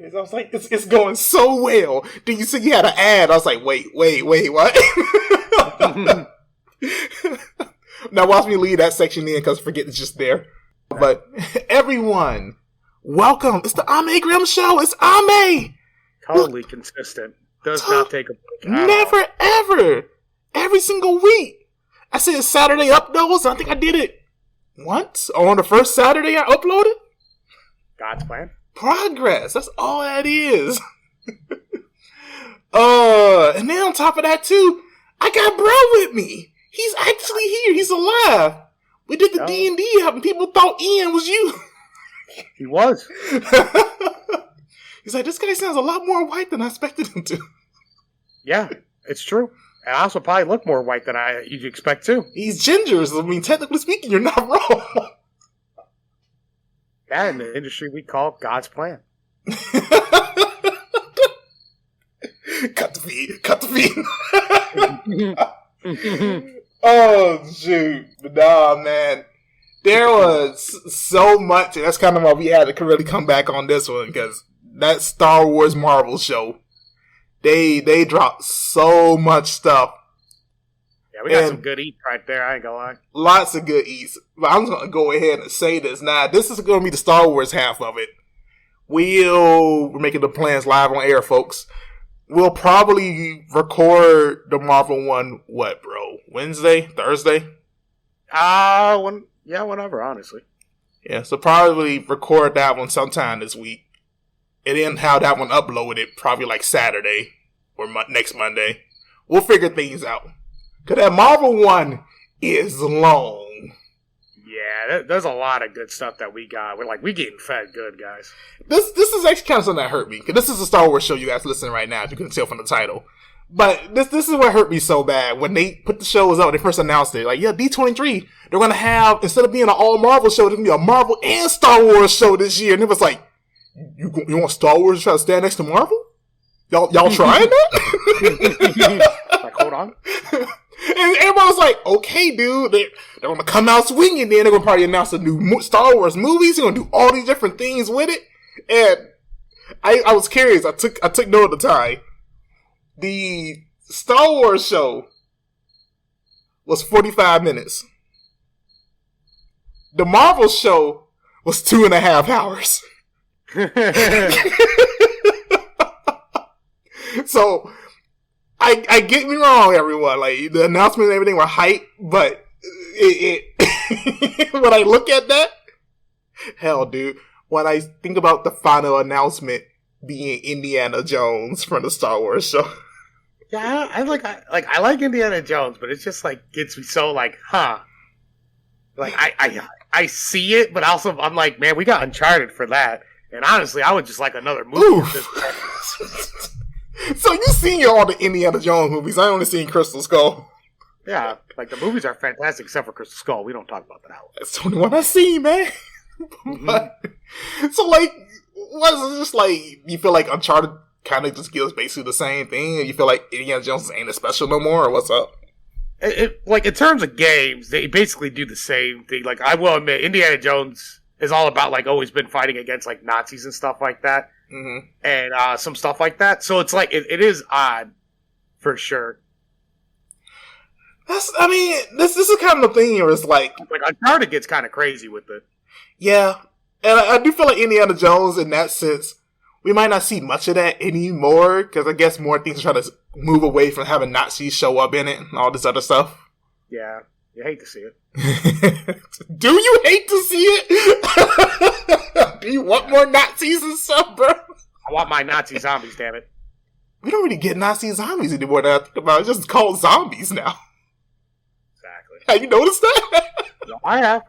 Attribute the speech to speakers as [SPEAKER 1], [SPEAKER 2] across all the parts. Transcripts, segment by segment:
[SPEAKER 1] I was like, it's going so well. Then you said you had an ad. I was like, wait, what? Now watch me leave that section in because forget it's just there. But everyone, welcome. It's the Ame Grimm Show. It's Ame.
[SPEAKER 2] Totally consistent. Does not take a break.
[SPEAKER 1] Never, ever. Every single week. I said Saturday uploads. I think I did it once. On the first Saturday I uploaded.
[SPEAKER 2] God's plan.
[SPEAKER 1] Progress. That's all that is. And then on top of that too, I got bro with me. He's actually here. He's alive. We did the D&D app and people thought Ian was you.
[SPEAKER 2] He was.
[SPEAKER 1] He's like, this guy sounds a lot more white than I expected him to.
[SPEAKER 2] Yeah, it's true. And I also probably look more white than you'd expect too.
[SPEAKER 1] He's ginger. So, I mean, technically speaking, you're not wrong.
[SPEAKER 2] That in the industry we call God's plan.
[SPEAKER 1] Cut the feed. Oh, shoot. But nah, man. There was so much. That's kind of why we had to really come back on this one, because that Star Wars Marvel show, they dropped so much stuff.
[SPEAKER 2] Yeah, we got some good eats right there, I ain't gonna lie.
[SPEAKER 1] Lots of good eats. But I'm just going to go ahead and say this. Now, this is going to be the Star Wars half of it. We're making the plans live on air, folks. We'll probably record the Marvel one, what, bro? Wednesday? Thursday?
[SPEAKER 2] Whenever, honestly.
[SPEAKER 1] Yeah, so probably record that one sometime this week. And then have that one uploaded probably like Saturday or next Monday. We'll figure things out. Because that Marvel one is long.
[SPEAKER 2] Yeah, there's a lot of good stuff that we got. We getting fed good, guys.
[SPEAKER 1] This is actually kind of something that hurt me. Because this is a Star Wars show you guys listening right now, if you can tell from the title. But this is what hurt me so bad. When they put the shows out, they first announced it. Like, yeah, D23, they're going to have, instead of being an all Marvel show, there's going to be a Marvel and Star Wars show this year. And it was like, you want Star Wars to try to stand next to Marvel? Y'all trying that?
[SPEAKER 2] Like, hold on.
[SPEAKER 1] And everyone was like, okay, dude, they're going to come out swinging. Then they're going to probably announce a new Star Wars movies. They're going to do all these different things with it. And I was curious. I took note of the time. The Star Wars show was 45 minutes. The Marvel show was 2.5 hours. So, I get me wrong, everyone. Like, the announcement and everything were hype, but when I look at that, hell, dude, when I think about the final announcement being Indiana Jones from the Star Wars show.
[SPEAKER 2] Yeah, I like Indiana Jones, but it's just like gets me so like, huh? Like I see it, but also I'm like, man, we got Uncharted for that. And honestly, I would just like another movie at this point.
[SPEAKER 1] So you seen all the Indiana Jones movies? I only seen Crystal Skull.
[SPEAKER 2] Yeah, like the movies are fantastic except for Crystal Skull. We don't talk about that.
[SPEAKER 1] That's the only one I seen, man. But, so like, was it just like you feel like Uncharted kind of just gives basically the same thing, and you feel like Indiana Jones ain't as special no more, or what's up?
[SPEAKER 2] Like in terms of games, they basically do the same thing. Like I will admit, Indiana Jones is all about like always been fighting against like Nazis and stuff like that, and some stuff like that. So it's like it is odd for sure.
[SPEAKER 1] This is kind of the thing where it's like
[SPEAKER 2] Uncharted gets kind of crazy with it.
[SPEAKER 1] Yeah, and I do feel like Indiana Jones in that sense, we might not see much of that anymore, because I guess more things are trying to move away from having Nazis show up in it and all this other stuff.
[SPEAKER 2] Yeah, you hate to see it.
[SPEAKER 1] Do you hate to see it? Do you want more Nazis and stuff, bro?
[SPEAKER 2] I want my Nazi zombies, damn it.
[SPEAKER 1] We don't really get Nazi zombies anymore that I think about it. It's just called zombies now.
[SPEAKER 2] Exactly.
[SPEAKER 1] Have you noticed that?
[SPEAKER 2] No, I have.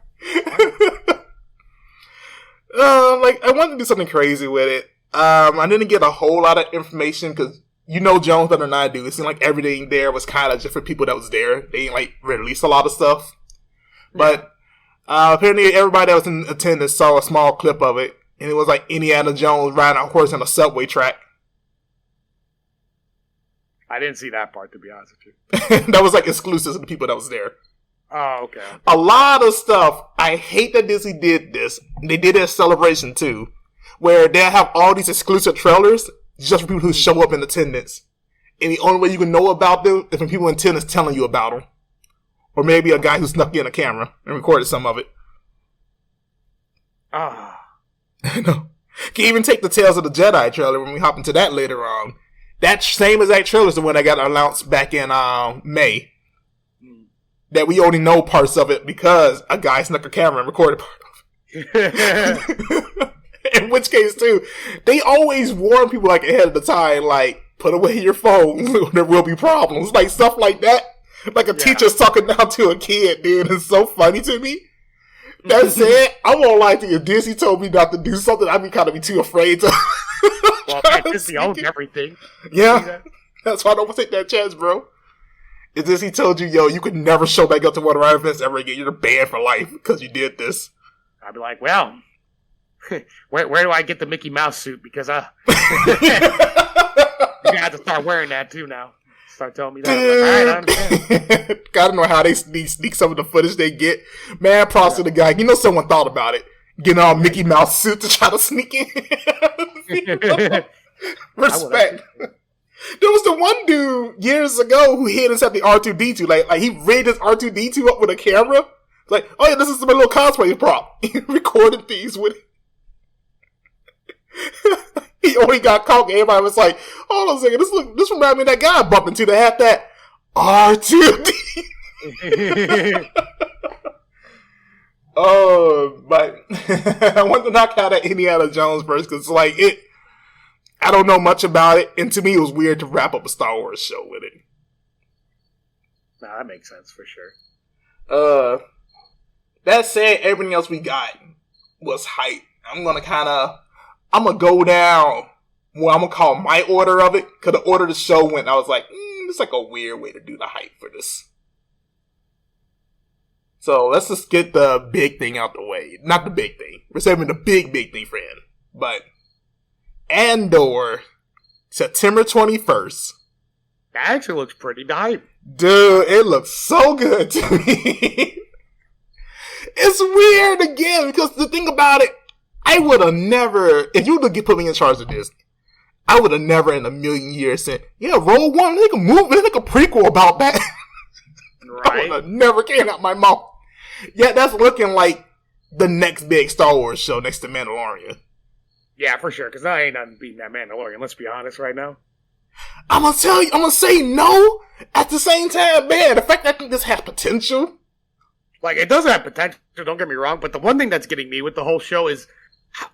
[SPEAKER 1] I wanted to do something crazy with it. I didn't get a whole lot of information because you know Jones better than I do. It seemed like everything there was kind of just for people that was there. They didn't release a lot of stuff. But apparently everybody that was in attendance saw a small clip of it, and it was like Indiana Jones riding a horse on a subway track.
[SPEAKER 2] I didn't see that part, to be honest with you.
[SPEAKER 1] That was like exclusive to the people that was there.
[SPEAKER 2] Oh, okay.
[SPEAKER 1] A lot of stuff. I hate that Disney did this. They did it at Celebration too. where they'll have all these exclusive trailers just for people who show up in attendance. And the only way you can know about them is when people in attendance telling you about them. Or maybe a guy who snuck in a camera and recorded some of it.
[SPEAKER 2] Ah.
[SPEAKER 1] I know. Can even take the Tales of the Jedi trailer when we hop into that later on. That same exact trailer is the one that got announced back in May. That we only know parts of it because a guy snuck a camera and recorded part of it. In which case, too, they always warn people like ahead of the time, like, put away your phone, there will be problems. Like, stuff like that. Like a teacher's talking down to a kid, dude. It's so funny to me. That said, I won't lie to you. If Disney told me not to do something, I'd be kind of too afraid to.
[SPEAKER 2] Well, Disney owns everything.
[SPEAKER 1] Yeah. That's why I don't take that chance, bro. If Disney told you, yo, you could never show back up to one of our events ever again, you're banned for life because you did this.
[SPEAKER 2] I'd be like, well, where do I get the Mickey Mouse suit? Because you're going to have to start wearing that too now. Start telling me that. Like, all right, I understand.
[SPEAKER 1] Gotta know how they sneak some of the footage they get. Man, props to the guy. You know someone thought about it. Getting all Mickey Mouse suit to try to sneak in. Respect. There was the one dude years ago who hid inside the R2-D2. Like he rigged his R2-D2 up with a camera. Like, oh yeah, this is my little cosplay prop. He recorded these with it. He only got caught. Everybody was like, hold on a second, this reminds me of that guy I bumped into that had that R2D. Oh, but I want to knock out that Indiana Jones first because like I don't know much about it, and to me it was weird to wrap up a Star Wars show with it.
[SPEAKER 2] Nah, that makes sense for sure.
[SPEAKER 1] That said, everything else we got was hype. I'm gonna go down what I'm gonna call my order of it, because the order the show went, I was like, it's like a weird way to do the hype for this. So let's just get the big thing out the way. Not the big thing. We're saving the big thing for him. But Andor, September 21st.
[SPEAKER 2] That actually looks pretty hype.
[SPEAKER 1] Dude, it looks so good to me. It's weird again, because the thing about it, I would have never, if you would have put me in charge of this, I would have never in a million years said, yeah, Rogue One, make a movie, make a prequel about that. Right. I would have never came out my mouth. Yeah, that's looking like the next big Star Wars show next to Mandalorian.
[SPEAKER 2] Yeah, for sure, because I ain't nothing beating that Mandalorian, let's be honest right now.
[SPEAKER 1] I'm going to say no. At the same time, man, the fact that I think this has potential.
[SPEAKER 2] Like, it does have potential, don't get me wrong, but the one thing that's getting me with the whole show is,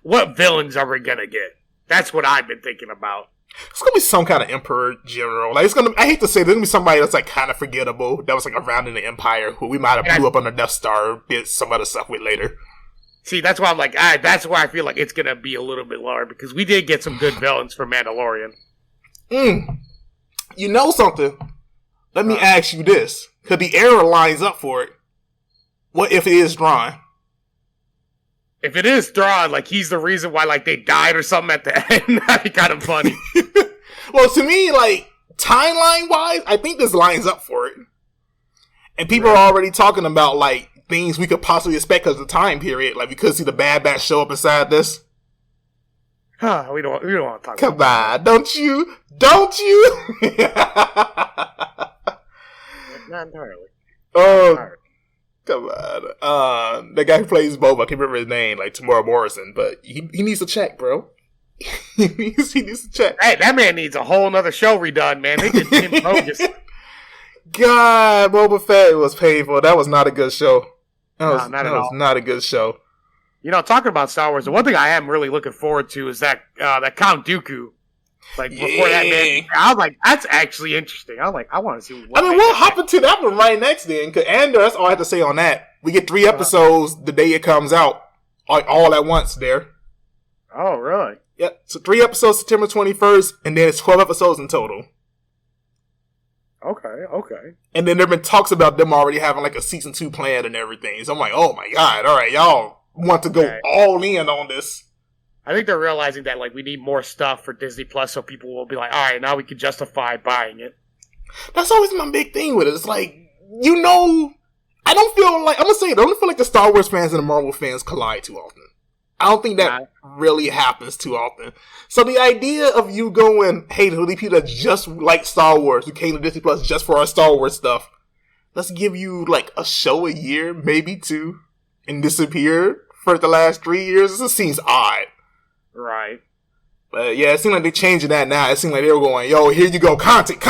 [SPEAKER 2] what villains are we going to get? That's what I've been thinking about.
[SPEAKER 1] It's going to be some kind of Emperor General. Like, I hate to say, there's going to be somebody that's, like, kind of forgettable, that was, like, around in the Empire, who we might have blew up on the Death Star, or did some other stuff with later.
[SPEAKER 2] See, that's why I'm like, that's why I feel like it's going to be a little bit lower, because we did get some good villains for Mandalorian.
[SPEAKER 1] You know something? Let me ask you this, because the era lines up for it. What if it is Thrawn?
[SPEAKER 2] If it is Thrawn, like, he's the reason why, like, they died or something at the end, that'd be kind of funny.
[SPEAKER 1] Well, to me, like, timeline-wise, I think this lines up for it. And people are already talking about, like, things we could possibly expect because of the time period. Like, we could see the Bad Batch show up inside this.
[SPEAKER 2] Huh, we don't want to talk
[SPEAKER 1] Come
[SPEAKER 2] about
[SPEAKER 1] on, don't you? Don't you?
[SPEAKER 2] Not entirely.
[SPEAKER 1] Oh, come on. The guy who plays Boba, I can't remember his name, like Tamora Morrison, but he needs a check, bro. he needs a check.
[SPEAKER 2] Hey, that man needs a whole nother show redone, man. They did him bogus.
[SPEAKER 1] God, Boba Fett was painful. That was not a good show. That was not a good show.
[SPEAKER 2] You know, talking about Star Wars, the one thing I am really looking forward to is that Count Dooku. Like, before that, man, I was like, that's actually interesting. I was like, I want to see what
[SPEAKER 1] we'll hop into that one right next then, because Andor, that's all I have to say on that. We get 3 episodes the day it comes out, all at once there.
[SPEAKER 2] Oh, really?
[SPEAKER 1] Yeah, so 3 episodes September 21st, and then it's 12 episodes in total.
[SPEAKER 2] Okay.
[SPEAKER 1] And then there have been talks about them already having, like, a season 2 planned and everything. So I'm like, oh my god, all right, y'all want to go all in on this.
[SPEAKER 2] I think they're realizing that, like, we need more stuff for Disney Plus, so people will be like, all right, now we can justify buying it.
[SPEAKER 1] That's always my big thing with it. It's like, you know, I don't feel like the Star Wars fans and the Marvel fans collide too often. I don't think that really happens too often. So the idea of you going, hey, to the people that just like Star Wars, who came to Disney Plus just for our Star Wars stuff, let's give you like a show a year, maybe two, and disappear for the last 3 years. This seems odd.
[SPEAKER 2] Right.
[SPEAKER 1] But yeah, it seems like they're changing that now. It seems like they were going, yo, here you go, content.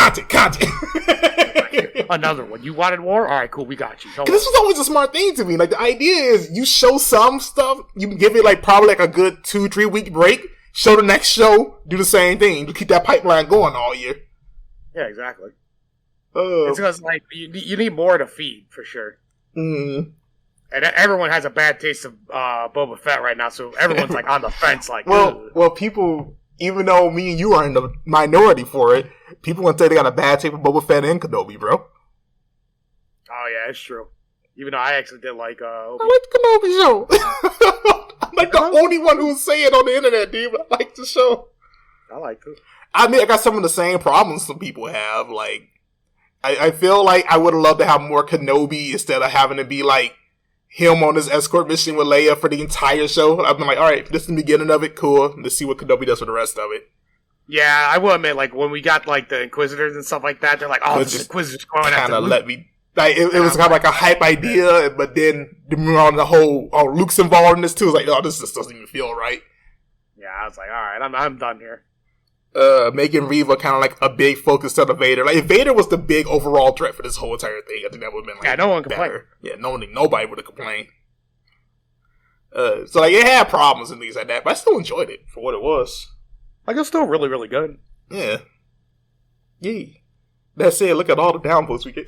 [SPEAKER 2] Another one. You wanted more? All right, cool. We got you.
[SPEAKER 1] This was always a smart thing to me. Like, the idea is you show some stuff, you can give it like probably like a good 2-3 week break, show the next show, do the same thing to keep that pipeline going all year.
[SPEAKER 2] Yeah, exactly. It's because like you need more to feed for sure.
[SPEAKER 1] Mm.
[SPEAKER 2] And everyone has a bad taste of Boba Fett right now, so everyone's like on the fence. Like,
[SPEAKER 1] well, people, even though me and you are in the minority for it, people gonna say they got a bad taste of Boba Fett and Kenobi, bro.
[SPEAKER 2] Oh yeah, it's true. Even though I actually did like
[SPEAKER 1] I like the Kenobi show. I'm like the only one who's saying it on the internet, dude. But I like the show.
[SPEAKER 2] I like it.
[SPEAKER 1] I mean, I got some of the same problems some people have. Like, I feel like I would have loved to have more Kenobi instead of having to be like him on his escort mission with Leia for the entire show. I've been like, all right, this is the beginning of it. Cool. Let's see what Kenobi does for the rest of it.
[SPEAKER 2] Yeah, I will admit, like when we got like the Inquisitors and stuff like that, they're like, oh, the Inquisitors going after Luke.
[SPEAKER 1] Let me. Like, it was kind of like a hype idea, but then on the whole, Luke's involved in this too. It's like, oh, this just doesn't even feel right.
[SPEAKER 2] Yeah, I was like, all right, I'm done here.
[SPEAKER 1] Making Reva kind of like a big focus to the Vader. Like, if Vader was the big overall threat for this whole entire thing, I think that would have been like,
[SPEAKER 2] yeah, no one complained.
[SPEAKER 1] Yeah, nobody would have complained. So like, it had problems and things like that, but I still enjoyed it for what it was.
[SPEAKER 2] Like, it's still really, really good.
[SPEAKER 1] Yeah. Yeah. That said, look at all the downvotes we get.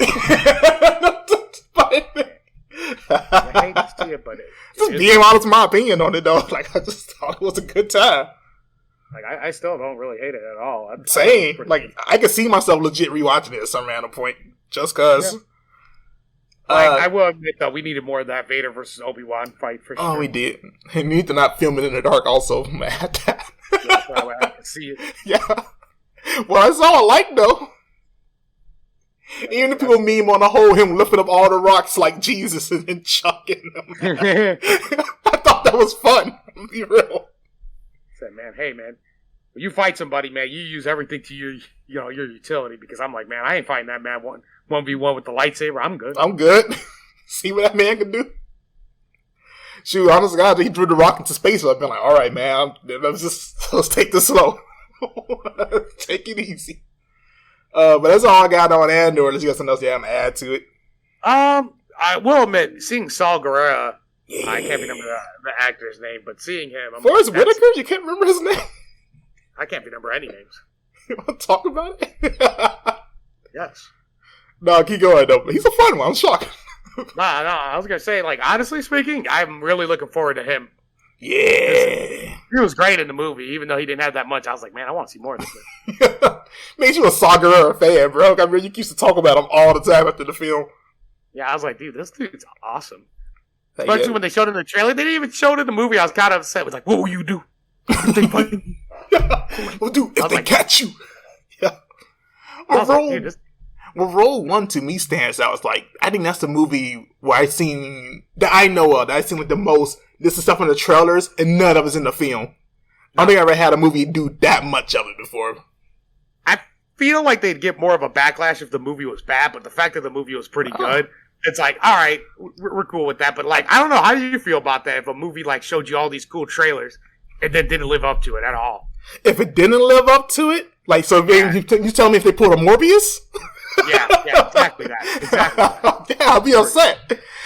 [SPEAKER 2] I hate to see it, but
[SPEAKER 1] just being honest, my opinion on it though. Like, I just thought it was a good time.
[SPEAKER 2] Like, I still don't really hate it at all.
[SPEAKER 1] Same. Like, I could see myself legit rewatching it at some random point, just cause.
[SPEAKER 2] Yeah. I will admit though, we needed more of that Vader versus Obi-Wan fight for sure.
[SPEAKER 1] Oh, we did. And we need to not film it in the dark. Also, man, that.
[SPEAKER 2] That's why I can see it.
[SPEAKER 1] Yeah. Well, that's all I like though. Even the people meme on the whole him lifting up all the rocks like Jesus and then chucking them. I thought that was fun. Be real.
[SPEAKER 2] Said, man, hey man, when you fight somebody, man, you use everything to your utility. Because I'm like, man, I ain't fighting that man 1v1 with the lightsaber. I'm good. See what that man can do. Shoot, honest God, he threw the rock into space. I've been like, all right, man, let's take this slow. Take it easy. But that's all I got on Andor. Unless you got something else you have to add to it. I will admit, seeing Saul Guerrero, I can't remember the actor's name, but seeing him,
[SPEAKER 1] Forrest Whitaker, you can't remember his name?
[SPEAKER 2] I can't remember any names.
[SPEAKER 1] You want to talk about it?
[SPEAKER 2] Yes.
[SPEAKER 1] No, keep going though. He's a fun one. I'm shocked.
[SPEAKER 2] No, I was gonna say, like, honestly speaking, I'm really looking forward to him.
[SPEAKER 1] Yeah.
[SPEAKER 2] He was great in the movie, even though he didn't have that much. I was like, man, I want to see more of this.
[SPEAKER 1] Made you a Saw Gerrera fan, bro. I mean, you used to talk about him all the time after the film.
[SPEAKER 2] Yeah, I was like, dude, this dude's awesome. Especially when they showed it in the trailer. They didn't even show it in the movie. I was kind of upset. I was like, what will you do? If they fight me?
[SPEAKER 1] What will do if they catch you? Yeah. Well, Rogue One to me stands out. It's like, I think that's the movie where I've seen, that I know of, that I've seen like the most, this is stuff in the trailers, and none of it's in the film. I don't think I ever had a movie do that much of it before.
[SPEAKER 2] I feel like they'd get more of a backlash if the movie was bad, but the fact that the movie was pretty good, it's like, all right, we're cool with that. But like, I don't know, how do you feel about that if a movie like showed you all these cool trailers and then didn't live up to it at all?
[SPEAKER 1] If it didn't live up to it? Like, so you tell me if they pulled a Morbius?
[SPEAKER 2] Yeah, exactly that.
[SPEAKER 1] Yeah, I'll be upset.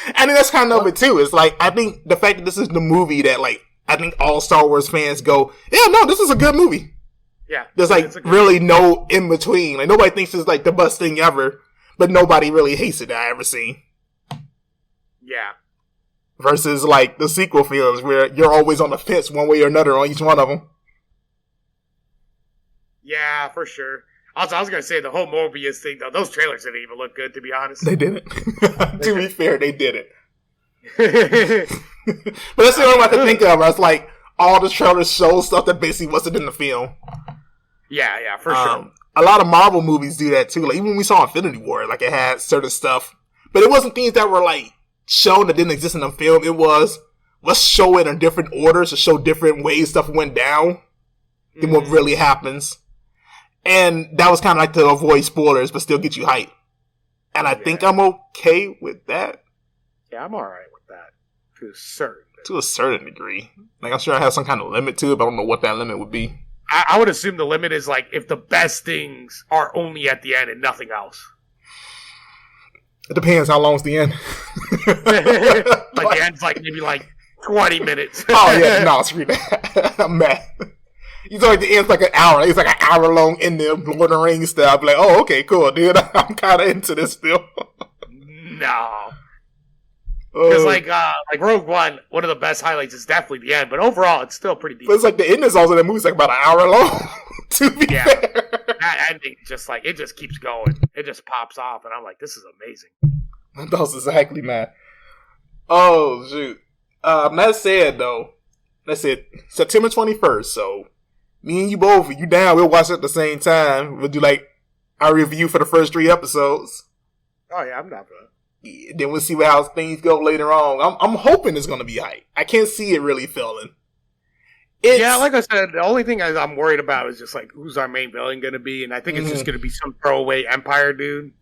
[SPEAKER 1] I think that's kind of it too. It's like, I think the fact that this is the movie that, like, I think all Star Wars fans go, yeah, no, this is a good movie.
[SPEAKER 2] Yeah.
[SPEAKER 1] There's like really no in between. Like, nobody thinks it's like the best thing ever, but nobody really hates it that I ever seen.
[SPEAKER 2] Yeah.
[SPEAKER 1] Versus like the sequel films where you're always on the fence one way or another on each one of them.
[SPEAKER 2] Yeah, for sure. Also, I was going to say the whole Morbius thing, though, those trailers didn't even look good, to be honest.
[SPEAKER 1] They didn't. To be fair, they didn't. But that's the only one I can think of. I was like, all the trailers show stuff that basically wasn't in the film.
[SPEAKER 2] Yeah, for sure.
[SPEAKER 1] A lot of Marvel movies do that, too. Like, even when we saw Infinity War, like, it had certain stuff. But it wasn't things that were, like, shown that didn't exist in the film. It was, let's show it in different orders to show different ways stuff went down than what really happens. And that was kind of like to avoid spoilers, but still get you hyped. And I think I'm okay with that.
[SPEAKER 2] Yeah, I'm alright with that.
[SPEAKER 1] To a certain degree. Like, I'm sure I have some kind of limit to it, but I don't know what that limit would be.
[SPEAKER 2] I would assume the limit is like if the best things are only at the end and nothing else.
[SPEAKER 1] It depends how long's the end.
[SPEAKER 2] Like the end's like maybe like 20 minutes.
[SPEAKER 1] Oh yeah, no, screw that. I'm mad. You thought like the end's like an hour. It's like an hour long in there, Lord of the Rings style. I'm like, oh, okay, cool, dude. I'm kind of into this still.
[SPEAKER 2] No. Because like Rogue One, one of the best highlights is definitely the end, but overall it's still pretty decent.
[SPEAKER 1] But it's like the end is also, that movie's like about an hour long, to be fair.
[SPEAKER 2] That ending just like, it just keeps going. It just pops off, and I'm like, this is amazing.
[SPEAKER 1] That was exactly, man. Oh, shoot. That said, though, that's it. September 21st, so me and you both, if you down, we'll watch it at the same time. We'll do like our review for the first 3 episodes.
[SPEAKER 2] Oh yeah, I'm not good.
[SPEAKER 1] Yeah, then we'll see how things go later on. I'm hoping it's going to be hype. I can't see it really failing.
[SPEAKER 2] Yeah, like I said, the only thing I'm worried about is just like, who's our main villain going to be? And I think it's just going to be some throwaway Empire dude.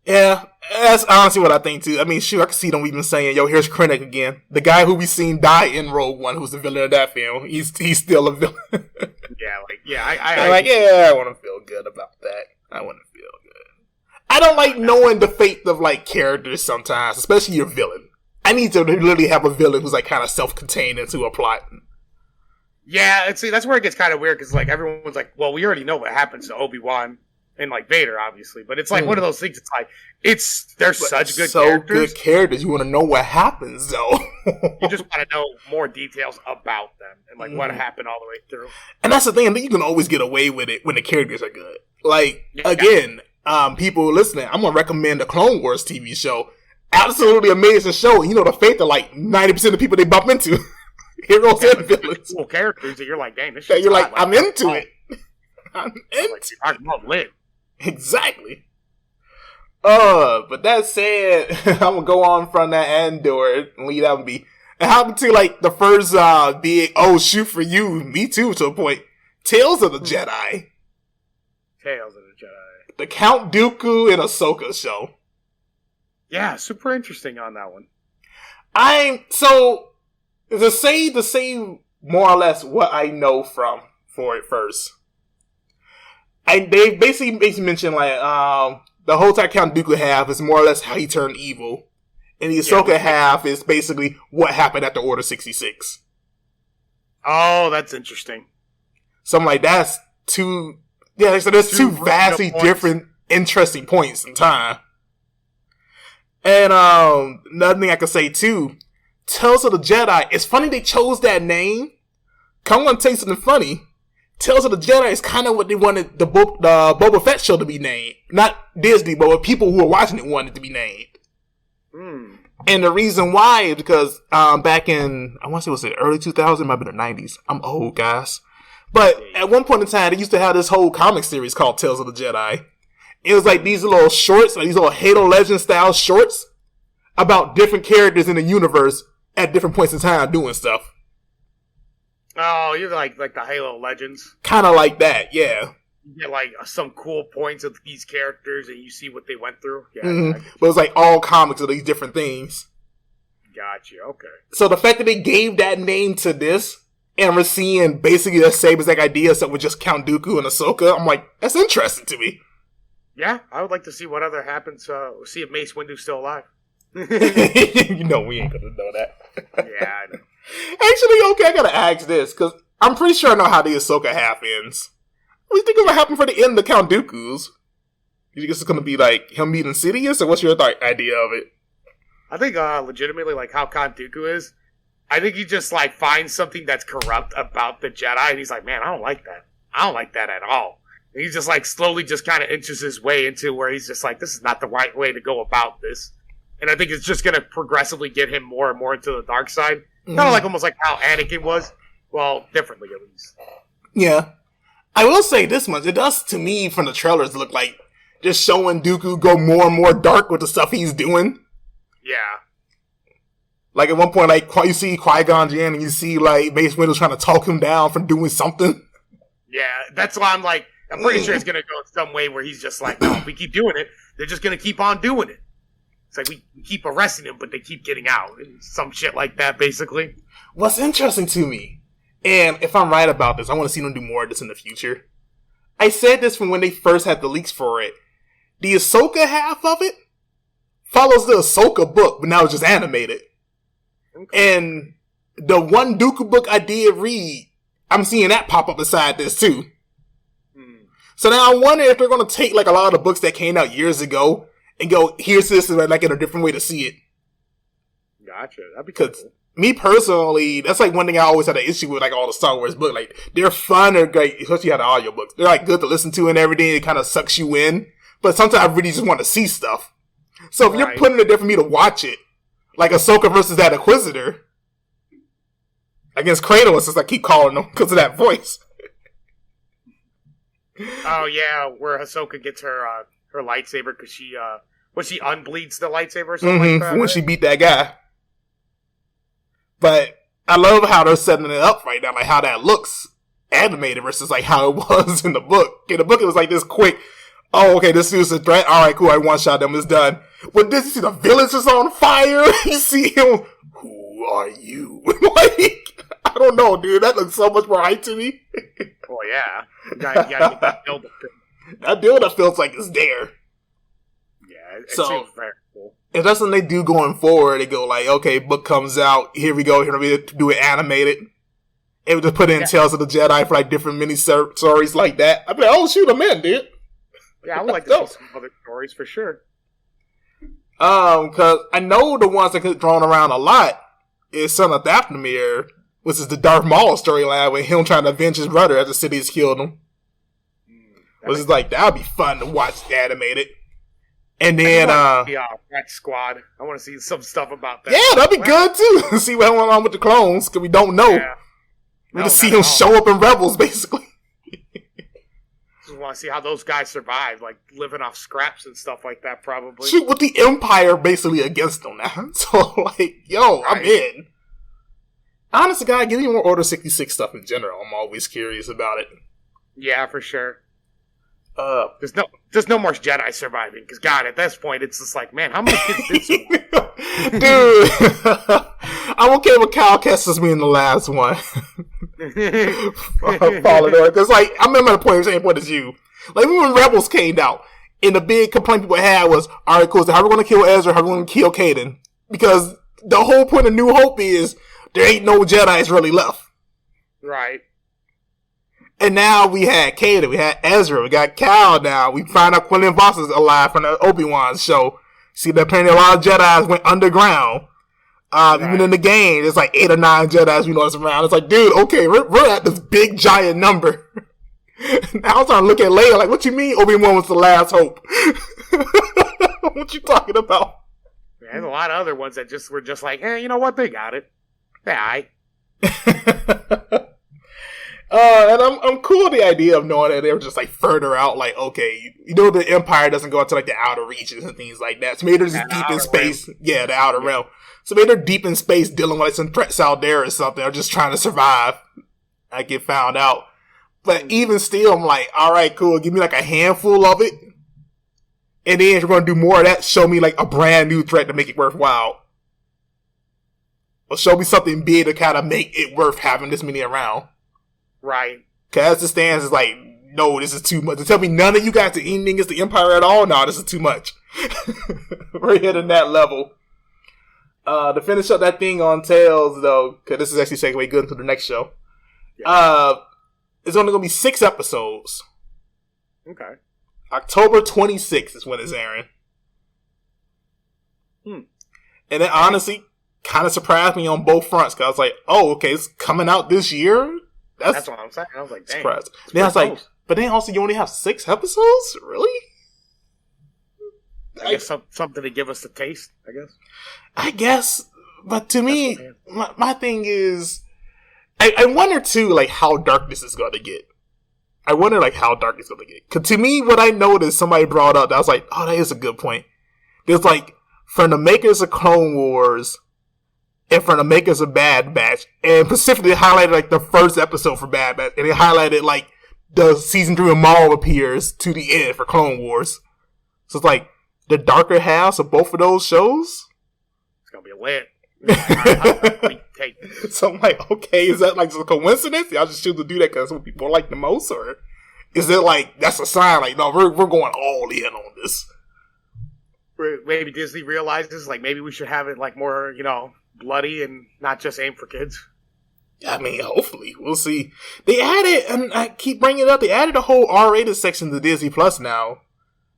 [SPEAKER 1] Yeah, that's honestly what I think too. I mean, shoot, I can see them even saying, yo, here's Krennic again. The guy who we seen die in Rogue One, who's the villain of that film. He's still a villain. I want to feel good about that. I want to feel good. I don't like knowing the fate of like characters sometimes, especially your villain. I need to literally have a villain who's like kind of self-contained into a plot.
[SPEAKER 2] Yeah, see, that's where it gets kind of weird, because like everyone's like, well, we already know what happens to Obi-Wan and like Vader, obviously, but it's like one of those things. It's like they're such good characters.
[SPEAKER 1] Good characters. You want to know what happens, though.
[SPEAKER 2] You just want to know more details about them and like what happened all the way through.
[SPEAKER 1] And that's the thing. I think you can always get away with it when the characters are good. Like again, people listening, I'm gonna recommend the Clone Wars TV show. Absolutely amazing show. You know the fate of like 90% of the people they bump into. Heroes and villains.
[SPEAKER 2] Cool characters that you're like, dang, this
[SPEAKER 1] shit's
[SPEAKER 2] you're
[SPEAKER 1] like, I'm into it. I'm into
[SPEAKER 2] it. I'm not lit.
[SPEAKER 1] Exactly. But that said, I'm gonna go on from that Andor and leave that would be. And how to like the first big shoot for you, me too to a point. Tales of the Jedi.
[SPEAKER 2] Tales of the Jedi.
[SPEAKER 1] The Count Dooku and Ahsoka show.
[SPEAKER 2] Yeah, super interesting on that one.
[SPEAKER 1] To say more or less what I know for it first. They basically mentioned like the whole time Count Dooku half is more or less how he turned evil, and the Ahsoka half is basically what happened after Order 66.
[SPEAKER 2] Oh, that's interesting.
[SPEAKER 1] So I'm like, that's two. Yeah, so there's two vastly different, interesting points in time. And another thing I could say too, Tales of the Jedi. It's funny they chose that name. Come on, tell you something funny. Tales of the Jedi is kind of what they wanted the Boba Fett show to be named. Not Disney, but what people who were watching it wanted to be named. And the reason why is because back in, I want to say, was it early 2000s? It might be the 90s. I'm old, guys. But at one point in time, they used to have this whole comic series called Tales of the Jedi. It was like these little shorts, like these little Halo Legends style shorts about different characters in the universe at different points in time doing stuff.
[SPEAKER 2] Oh, you're like the Halo Legends.
[SPEAKER 1] Kind of like that, yeah.
[SPEAKER 2] You get like some cool points of these characters and you see what they went through. Yeah,
[SPEAKER 1] But it's like all comics of these different things.
[SPEAKER 2] Gotcha, okay.
[SPEAKER 1] So the fact that they gave that name to this, and we're seeing basically the same exact idea, except with just Count Dooku and Ahsoka, I'm like, that's interesting to me.
[SPEAKER 2] Yeah, I would like to see what other happens. See if Mace Windu's still alive.
[SPEAKER 1] You know we ain't gonna know that.
[SPEAKER 2] Yeah, I know.
[SPEAKER 1] Actually, okay, I gotta ask this, because I'm pretty sure I know how the Ahsoka half ends. What do you think is gonna happen for the end of Count Dooku's? You think it's gonna be like him meeting Sidious, or what's your idea of it?
[SPEAKER 2] I think legitimately, like how Count Dooku is, I think he just like finds something that's corrupt about the Jedi, and he's like, man, I don't like that. I don't like that at all. And he's just like slowly just kind of inches his way into where he's just like, this is not the right way to go about this. And I think it's just going to progressively get him more and more into the dark side. Kind of like almost like how Anakin was. Well, differently at least.
[SPEAKER 1] Yeah. I will say this much. It does, to me, from the trailers, look like just showing Dooku go more and more dark with the stuff he's doing.
[SPEAKER 2] Yeah.
[SPEAKER 1] Like at one point, like you see Qui-Gon Jinn and you see like Mace Windu trying to talk him down from doing something.
[SPEAKER 2] Yeah, that's why I'm like, I'm pretty sure it's gonna go in some way where he's just like, no, if we keep doing it, they're just gonna keep on doing it. It's like we keep arresting them, but they keep getting out, and some shit like that, basically.
[SPEAKER 1] What's interesting to me, and if I'm right about this, I want to see them do more of this in the future. I said this from when they first had the leaks for it. The Ahsoka half of it follows the Ahsoka book, but now it's just animated. Okay. And the one Dooku book I did read, I'm seeing that pop up beside this too. So now I wonder if they're going to take like a lot of the books that came out years ago and go, here's this, and like in a different way to see it.
[SPEAKER 2] Gotcha. That'd be
[SPEAKER 1] cool. Me personally, that's like one thing I always had an issue with like all the Star Wars books. Like they're fun, they're great, especially the audiobooks. They're like good to listen to and everything. It kind of sucks you in. But sometimes I really just want to see stuff. So if you're putting it there for me to watch it, like Ahsoka versus that Inquisitor against Kratos, since I keep calling them because of that voice.
[SPEAKER 2] Oh yeah, where Ahsoka gets her lightsaber because she unbleeds the lightsaber or something like that.
[SPEAKER 1] When she beat that guy. But I love how they're setting it up right now, like how that looks animated versus like how it was in the book. In the book, it was like this quick. Oh, okay, this dude's a threat. All right, cool. I one shot them. It's done. But this, you see the village is on fire. You see him. Who are you? Like, I don't know, dude. That looks so much more hype to me.
[SPEAKER 2] Oh yeah, you gotta get that build up.
[SPEAKER 1] That build up feels like it's there.
[SPEAKER 2] Yeah, it seems very cool.
[SPEAKER 1] If that's when they do going forward, they go like, okay, book comes out. Here we go. Here we do it animated. And we just put in Tales of the Jedi for like different mini stories like that. I'd be like, oh shoot, I'm in, dude.
[SPEAKER 2] Yeah, I would like to see some other stories for sure.
[SPEAKER 1] Because I know the ones that get thrown around a lot is Son of Dathomir, which is the Darth Maul storyline with him trying to avenge his brother after the city has killed him. Which is like, that would be fun to watch animated. And then,
[SPEAKER 2] Rat Squad. I want to see some stuff about that.
[SPEAKER 1] Yeah, that'd be good too. See what went on with the clones, because we don't know. Yeah. We just see him show up in Rebels, basically.
[SPEAKER 2] Just want to see how those guys survive, like living off scraps and stuff like that, probably.
[SPEAKER 1] Shoot, with the Empire basically against them now. So, like, yo, right. I'm in. Honestly, guy, getting more Order 66 stuff in general, I'm always curious about it.
[SPEAKER 2] Yeah, for sure. There's no more Jedi surviving, because God, at this point, it's just like, man, how many kids did survive?
[SPEAKER 1] Dude, I'm okay with Cal Kestis being the last one. Because, like, I remember the point, same point as you. Like, when Rebels came out, and the big complaint people had was, alright, cool, so how are we going to kill Ezra, how are we going to kill Kaden? Because the whole point of New Hope is, there ain't no Jedis really left.
[SPEAKER 2] Right.
[SPEAKER 1] And now we had Kaden, we had Ezra, we got Cal now. We find out Quinlan Voss is alive from the Obi-Wan show. See, that apparently a lot of Jedis went underground. Right. Even in the game, there's like 8 or 9 Jedis we know that's around. It's like, dude, okay, we're at this big giant number. Now I'm trying to look at Leia like, what you mean Obi-Wan was the last hope? What you talking about?
[SPEAKER 2] Yeah, there's a lot of other ones that just were just like, you know what, they got it. Yeah,
[SPEAKER 1] and I'm cool with the idea of knowing that they were just like further out, like, okay, you know the Empire doesn't go into like the outer reaches and things like that. So maybe they're just deep in space. Realm. Yeah, the outer realm. So maybe they're deep in space dealing with like some threats out there or something, or just trying to survive. I get found out. But even still, I'm like, alright, cool, give me like a handful of it. And then if you're gonna do more of that, show me like a brand new threat to make it worthwhile. Or show me something big to kind of make it worth having this many around.
[SPEAKER 2] Right.
[SPEAKER 1] Because as it stands, it's like, no, this is too much. To tell me none of you guys are anything against the Empire at all? No, this is too much. We're hitting that level. To finish up that thing on Tales, though, because this is actually segue good into the next show. Yeah. It's only going to be 6 episodes.
[SPEAKER 2] Okay.
[SPEAKER 1] October 26th is when it's airing. And it honestly kind of surprised me on both fronts, because I was like, oh, okay, it's coming out this year? That's
[SPEAKER 2] what I'm saying. I was like, dang.
[SPEAKER 1] Surprised. Then I was like, but then also you only have 6 episodes? Really?
[SPEAKER 2] I guess something to give us the taste, I guess.
[SPEAKER 1] I guess. But to me, my thing is, I wonder too, like, how dark this is going to get. I wonder, like, how dark it's going to get. Because to me, what I noticed, somebody brought up, I was like, oh, that is a good point. There's, like, from the makers of Clone Wars, in front of makers of Bad Batch, and specifically highlighted like the first episode for Bad Batch, and it highlighted like the season 3 of Maul appears to the end for Clone Wars. So it's like the darker halves of both of those shows.
[SPEAKER 2] It's gonna be lit.
[SPEAKER 1] So I'm like, okay, is that like a coincidence? Y'all just choose to do that because that's what people like the most, or is it like that's a sign? Like, no, we're going all in on this.
[SPEAKER 2] Maybe Disney realizes like maybe we should have it like more, bloody and not just aimed for kids.
[SPEAKER 1] I mean, hopefully we'll see. They added, and I keep bringing it up. They added a whole R-rated section to Disney Plus now,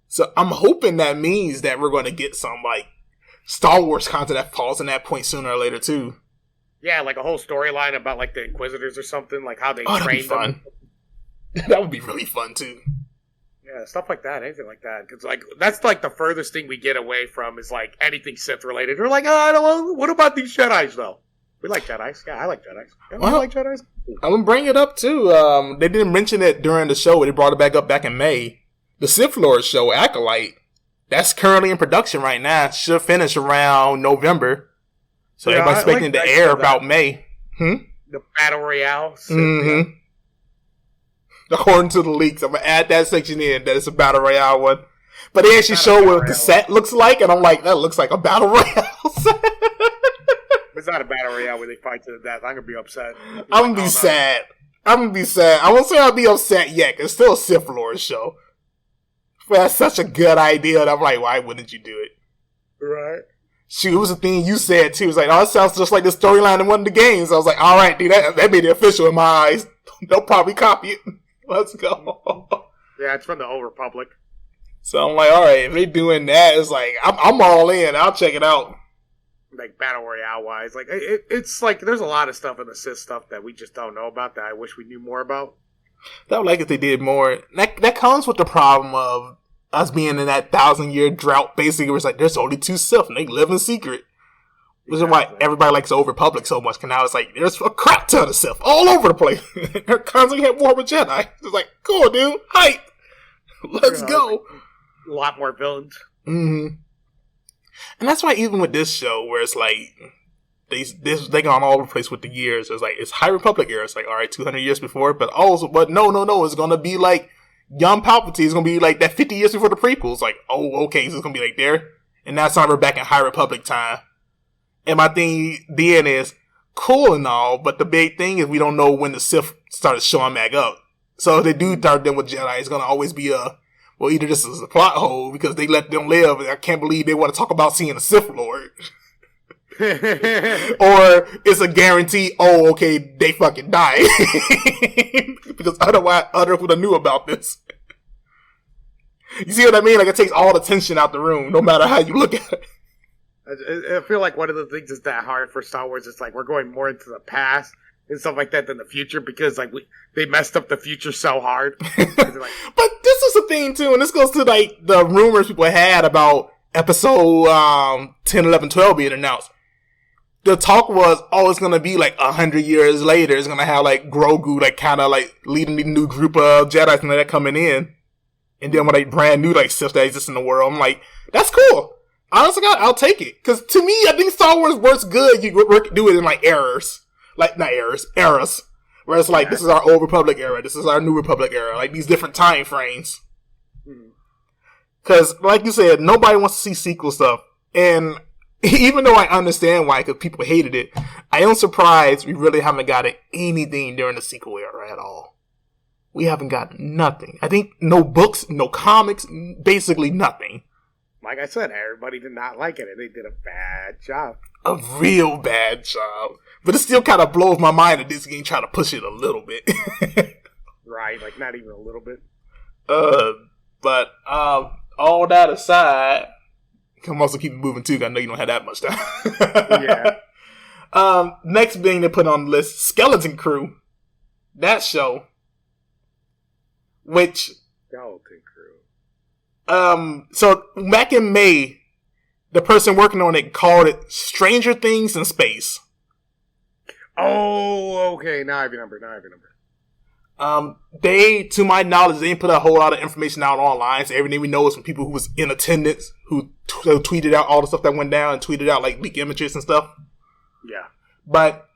[SPEAKER 1] so I'm hoping that means that we're going to get some like Star Wars content that falls in that point sooner or later too.
[SPEAKER 2] Yeah, like a whole storyline about like the Inquisitors or something, like how they trained them.
[SPEAKER 1] That would be really fun too.
[SPEAKER 2] Yeah, stuff like that, anything like that. Because like that's like the furthest thing we get away from is like anything Sith related. We're like, I don't know. What about these Jedi's though? We like Jedi's. Yeah, I like Jedi's. Yeah,
[SPEAKER 1] well,
[SPEAKER 2] I like Jedi's.
[SPEAKER 1] I'm gonna bring it up too. They didn't mention it during the show, but they brought it back in May. The Sith Lord show, Acolyte, that's currently in production right now. Should finish around November. So everybody's expecting to air about May.
[SPEAKER 2] The Battle Royale.
[SPEAKER 1] Mm-hmm. According to the leaks, I'm going to add that section in, that it's a Battle Royale one. But they actually show what the set looks like, and I'm like, that looks like a Battle Royale set.
[SPEAKER 2] It's not a Battle Royale where they fight to the death. I'm going to be upset.
[SPEAKER 1] I'm going to be sad. I won't say I'll be upset yet, because it's still a Sith Lord show. But that's such a good idea, and I'm like, why wouldn't you do it?
[SPEAKER 2] Right.
[SPEAKER 1] Shoot, it was a thing you said, too. It was like, oh, it sounds just like the storyline in one of the games. I was like, all right, dude, that made it official in my eyes. They'll probably copy it. Let's go.
[SPEAKER 2] Yeah, it's from the Old Republic.
[SPEAKER 1] So I'm like, all right, if they're doing that, it's like, I'm all in. I'll check it out.
[SPEAKER 2] Like, Battle Royale-wise. Like, it's like, there's a lot of stuff in the Sith stuff that we just don't know about that I wish we knew more about.
[SPEAKER 1] I would like if they did more. That comes with the problem of us being in that 1,000-year drought, basically, where it's like, there's only 2 Sith, and they live in secret. Which is why everybody likes the Old Republic so much, because now it's like, there's a crap ton of Sith all over the place. They're constantly at war with Jedi. It's like, cool, dude. Hype. Let's go.
[SPEAKER 2] A lot more villains.
[SPEAKER 1] Mm-hmm. And that's why even with this show, where it's like, they gone all over the place with the years. It's like, it's High Republic era. It's like, all right, 200 years before, but no. It's going to be like young Palpatine. It's going to be like that 50 years before the prequels. Like, oh, okay, so it's going to be like there. And now it's time we're back in High Republic time. And my thing then is cool and all, but the big thing is we don't know when the Sith started showing back up. So if they do start them with Jedi, it's going to always be either this is a plot hole because they let them live, and I can't believe they want to talk about seeing a Sith Lord. Or it's a guarantee, oh, okay, they fucking die. Because otherwise, others would have knew about this. You see what I mean? Like, it takes all the tension out the room, no matter how you look at it.
[SPEAKER 2] I feel like one of the things that's that hard for Star Wars is like we're going more into the past and stuff like that than the future because like they messed up the future so hard. Like,
[SPEAKER 1] but this is the thing too, and this goes to like the rumors people had about episode 10, 11, 12 being announced. The talk was, oh, it's gonna be like 100 years later. It's gonna have like Grogu like kind of like leading the new group of Jedi and that coming in, and then with like brand new like Sith that exists in the world. I'm like, that's cool. Honestly, God, I'll take it. Because to me, I think Star Wars works good. You do it in like eras. Like, not eras. Where it's like, this is our Old Republic era. This is our New Republic era. Like, these different time frames. Because, like you said, nobody wants to see sequel stuff. And even though I understand why, because people hated it, I am surprised we really haven't gotten anything during the sequel era at all. We haven't got nothing. I think no books, no comics, basically nothing.
[SPEAKER 2] Like I said, everybody did not like it, and they did a bad job.
[SPEAKER 1] A real bad job. But it still kind of blows my mind that this game trying to push it a little bit.
[SPEAKER 2] Right, like not even a little bit.
[SPEAKER 1] But all that aside, I'm also keep moving too, because I know you don't have that much time. Yeah. Next thing they put on the list, Skeleton Crew. That show. Which...
[SPEAKER 2] Skeleton Crew.
[SPEAKER 1] So back in May, the person working on it called it Stranger Things in Space.
[SPEAKER 2] Oh, okay. Now I remember.
[SPEAKER 1] They, to my knowledge, they didn't put a whole lot of information out online. So everything we know is from people who was in attendance, who tweeted out all the stuff that went down and tweeted out like leak images and stuff.
[SPEAKER 2] Yeah.
[SPEAKER 1] But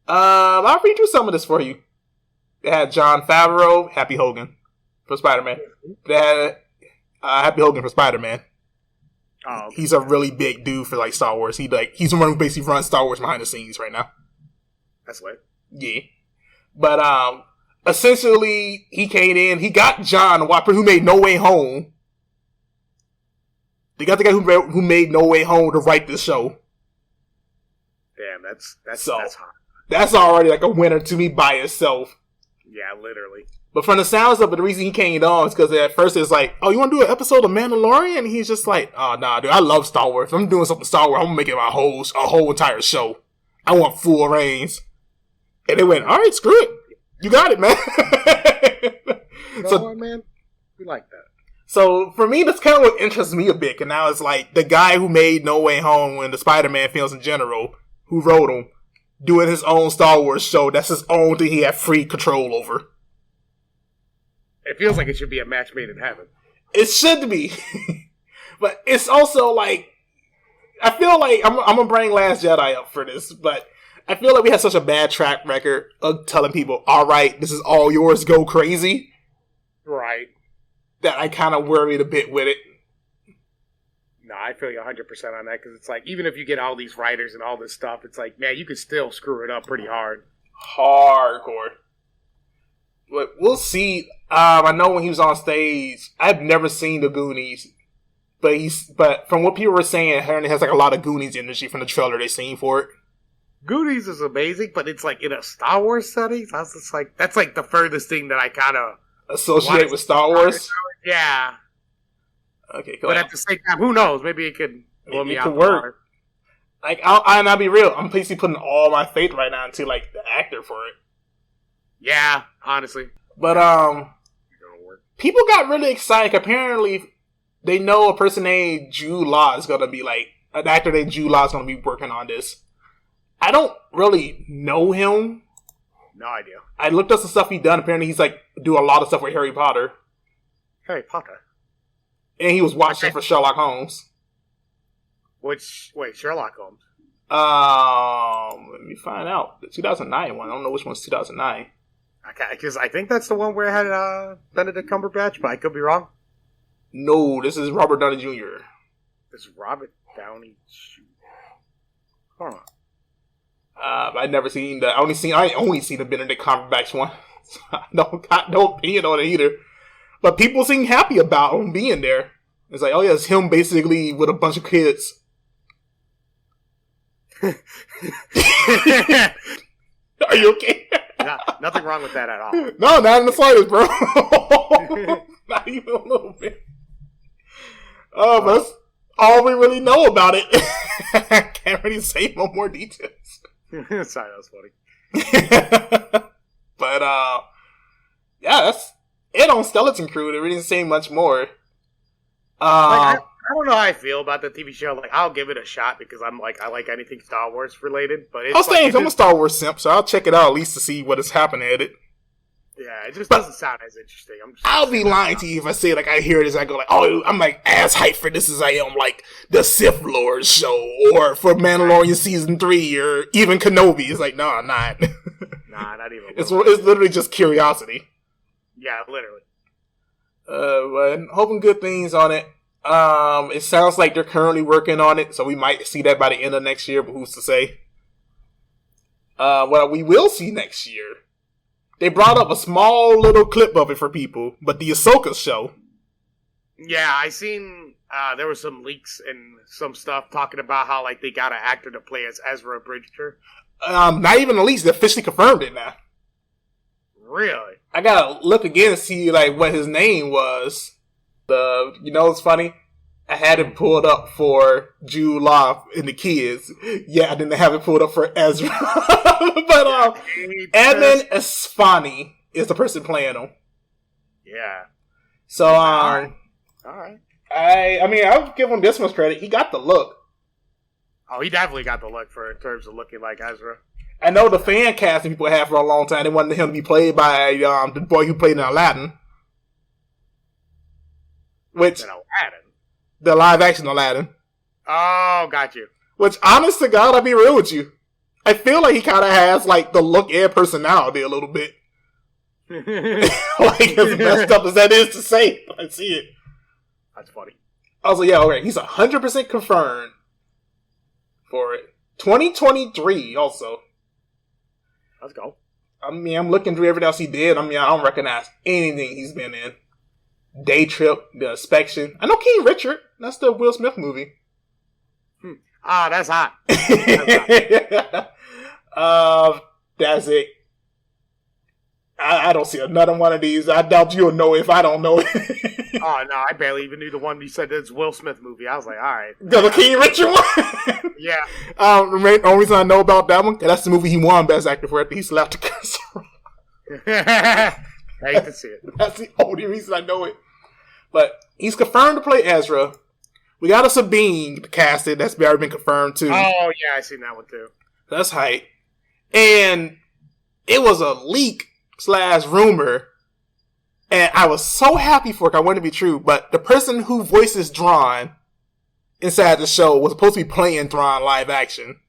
[SPEAKER 1] I'll read through some of this for you. They had Jon Favreau, Happy Hogan for Spider-Man. They had Happy Hogan for Spider-Man.
[SPEAKER 2] Oh, okay.
[SPEAKER 1] He's a really big dude for like Star Wars. He's the one who basically runs Star Wars behind the scenes right now.
[SPEAKER 2] That's lit.
[SPEAKER 1] Yeah. But essentially he came in, he got John Watson, who made No Way Home. They got the guy who made No Way Home to write this show.
[SPEAKER 2] Damn, that's hot.
[SPEAKER 1] That's already like a winner to me by itself.
[SPEAKER 2] Yeah, literally.
[SPEAKER 1] But from the sounds of it, the reason he came on is because at first it's like, oh, you want to do an episode of Mandalorian? And he's just like, oh, nah, dude, I love Star Wars. If I'm doing something Star Wars, I'm going to make it a whole entire show. I want full reigns. And they went, all right, screw it. You got it, man.
[SPEAKER 2] Man, we like that.
[SPEAKER 1] So for me, that's kind of what interests me a bit. And now it's like the guy who made No Way Home and the Spider-Man films in general, who wrote them, doing his own Star Wars show. That's his own thing he had free control over.
[SPEAKER 2] It feels like it should be a match made in heaven.
[SPEAKER 1] It should be. But it's also like, I feel like, I'm going to bring Last Jedi up for this, but I feel like we had such a bad track record of telling people, all right, this is all yours, go crazy.
[SPEAKER 2] Right.
[SPEAKER 1] That I kind of worried a bit with it.
[SPEAKER 2] No, I feel you 100% on that, because it's like, even if you get all these writers and all this stuff, it's like, man, you could still screw it up pretty hard.
[SPEAKER 1] Hardcore. But we'll see. I know when he was on stage, I've never seen the Goonies, but from what people were saying, apparently has like a lot of Goonies energy from the trailer they seen for it.
[SPEAKER 2] Goonies is amazing, but it's like in a Star Wars setting. So I was just like, that's like the furthest thing that I kind of
[SPEAKER 1] associate with Star Wars.
[SPEAKER 2] Yeah.
[SPEAKER 1] Okay, cool.
[SPEAKER 2] But at the same time, who knows? Maybe it could blow me out. It could
[SPEAKER 1] work. Like, I'll be real. I'm basically putting all my faith right now into like the actor for it.
[SPEAKER 2] Yeah, honestly.
[SPEAKER 1] But people got really excited. Apparently, they know a person named Jude Law is gonna be like an actor named Jude Law is gonna be working on this. I don't really know him.
[SPEAKER 2] No idea.
[SPEAKER 1] I looked up some stuff he done. Apparently, he's like do a lot of stuff with Harry Potter.
[SPEAKER 2] Harry Potter.
[SPEAKER 1] And he was watching for Sherlock Holmes.
[SPEAKER 2] Wait, Sherlock Holmes?
[SPEAKER 1] Let me find out. The 2009 one. I don't know which one's 2009.
[SPEAKER 2] Okay, because I think that's the one where it had Benedict Cumberbatch, but I could be wrong.
[SPEAKER 1] No, this is Robert Downey Jr.
[SPEAKER 2] This is Robert Downey Jr. Huh.
[SPEAKER 1] I've never seen the. I only seen the Benedict Cumberbatch one. So I don't got no opinion on it either. But people seem happy about him being there. It's like, oh yeah, it's him basically with a bunch of kids. Are you okay?
[SPEAKER 2] No, nothing wrong with that at all.
[SPEAKER 1] No, not in the slightest, bro. Not even a little bit. Oh, but that's all we really know about it. Can't really say no more details.
[SPEAKER 2] Sorry, that was funny.
[SPEAKER 1] But yeah, that's it on Skeleton Crew. They really didn't say much more.
[SPEAKER 2] I don't know how I feel about the TV show. Like, I'll give it a shot because I like anything Star Wars related. But it's
[SPEAKER 1] I'm a Star Wars simp, so I'll check it out at least to see what is happening at it.
[SPEAKER 2] Yeah, it just doesn't sound as interesting.
[SPEAKER 1] I'll be lying to you if I say like I hear this, I go like, oh, I'm like as hyped for this as I am like the Sith Lord show or for Mandalorian season 3 or even Kenobi. It's like, no, I'm not.
[SPEAKER 2] Nah, not even.
[SPEAKER 1] It's literally just curiosity.
[SPEAKER 2] Yeah, literally.
[SPEAKER 1] But hoping good things on it. It sounds like they're currently working on it, so we might see that by the end of next year, but who's to say? What we will see next year, they brought up a small little clip of it for people, but the Ashoka Show.
[SPEAKER 2] Yeah, I seen, there were some leaks and some stuff talking about how, like, they got an actor to play as Ezra Bridger.
[SPEAKER 1] Not even the leaks, they officially confirmed it now.
[SPEAKER 2] Really?
[SPEAKER 1] I gotta look again and see, like, what his name was. It's funny? I had it pulled up for Jude Law and the kids. Yeah, I didn't have it pulled up for Ezra. But Edmund Esfani is the person playing him.
[SPEAKER 2] Yeah.
[SPEAKER 1] So,
[SPEAKER 2] All right.
[SPEAKER 1] I mean, I'll give him this much credit. He got the look.
[SPEAKER 2] Oh, he definitely got the look in terms of looking like Ezra.
[SPEAKER 1] I know the fan casting people had for a long time. They wanted him to be played by the boy who played in Aladdin. Which
[SPEAKER 2] Aladdin?
[SPEAKER 1] The live action Aladdin.
[SPEAKER 2] Oh, got you.
[SPEAKER 1] Which, honest to God, I'll be real with you. I feel like he kind of has like the look and personality a little bit. Like as messed up as that is to say, I see it.
[SPEAKER 2] That's funny.
[SPEAKER 1] I was like, yeah, okay, he's 100% confirmed for it. 2023 also.
[SPEAKER 2] Let's go.
[SPEAKER 1] I mean, I'm looking through everything else he did. I mean, I don't recognize anything he's been in. Day Trip, The Inspection. I know King Richard. That's the Will Smith movie.
[SPEAKER 2] Ah, that's hot.
[SPEAKER 1] That's it. I don't see another one of these. I doubt you'll know if I don't know it.
[SPEAKER 2] Oh, no, I barely even knew the one you said it's Will Smith movie. I was like, all right.
[SPEAKER 1] The King Richard one?
[SPEAKER 2] Yeah.
[SPEAKER 1] The only reason I know about that one, that's the movie he won Best Actor for after he slapped the curse.
[SPEAKER 2] I hate to see it.
[SPEAKER 1] That's the only reason I know it. But he's confirmed to play Ezra. We got a Sabine casted. That's already been confirmed too.
[SPEAKER 2] Oh, yeah, I seen that one too.
[SPEAKER 1] That's hype. And it was a leak / rumor. And I was so happy for it. I wanted it to be true. But the person who voices Thrawn inside the show was supposed to be playing Thrawn live action.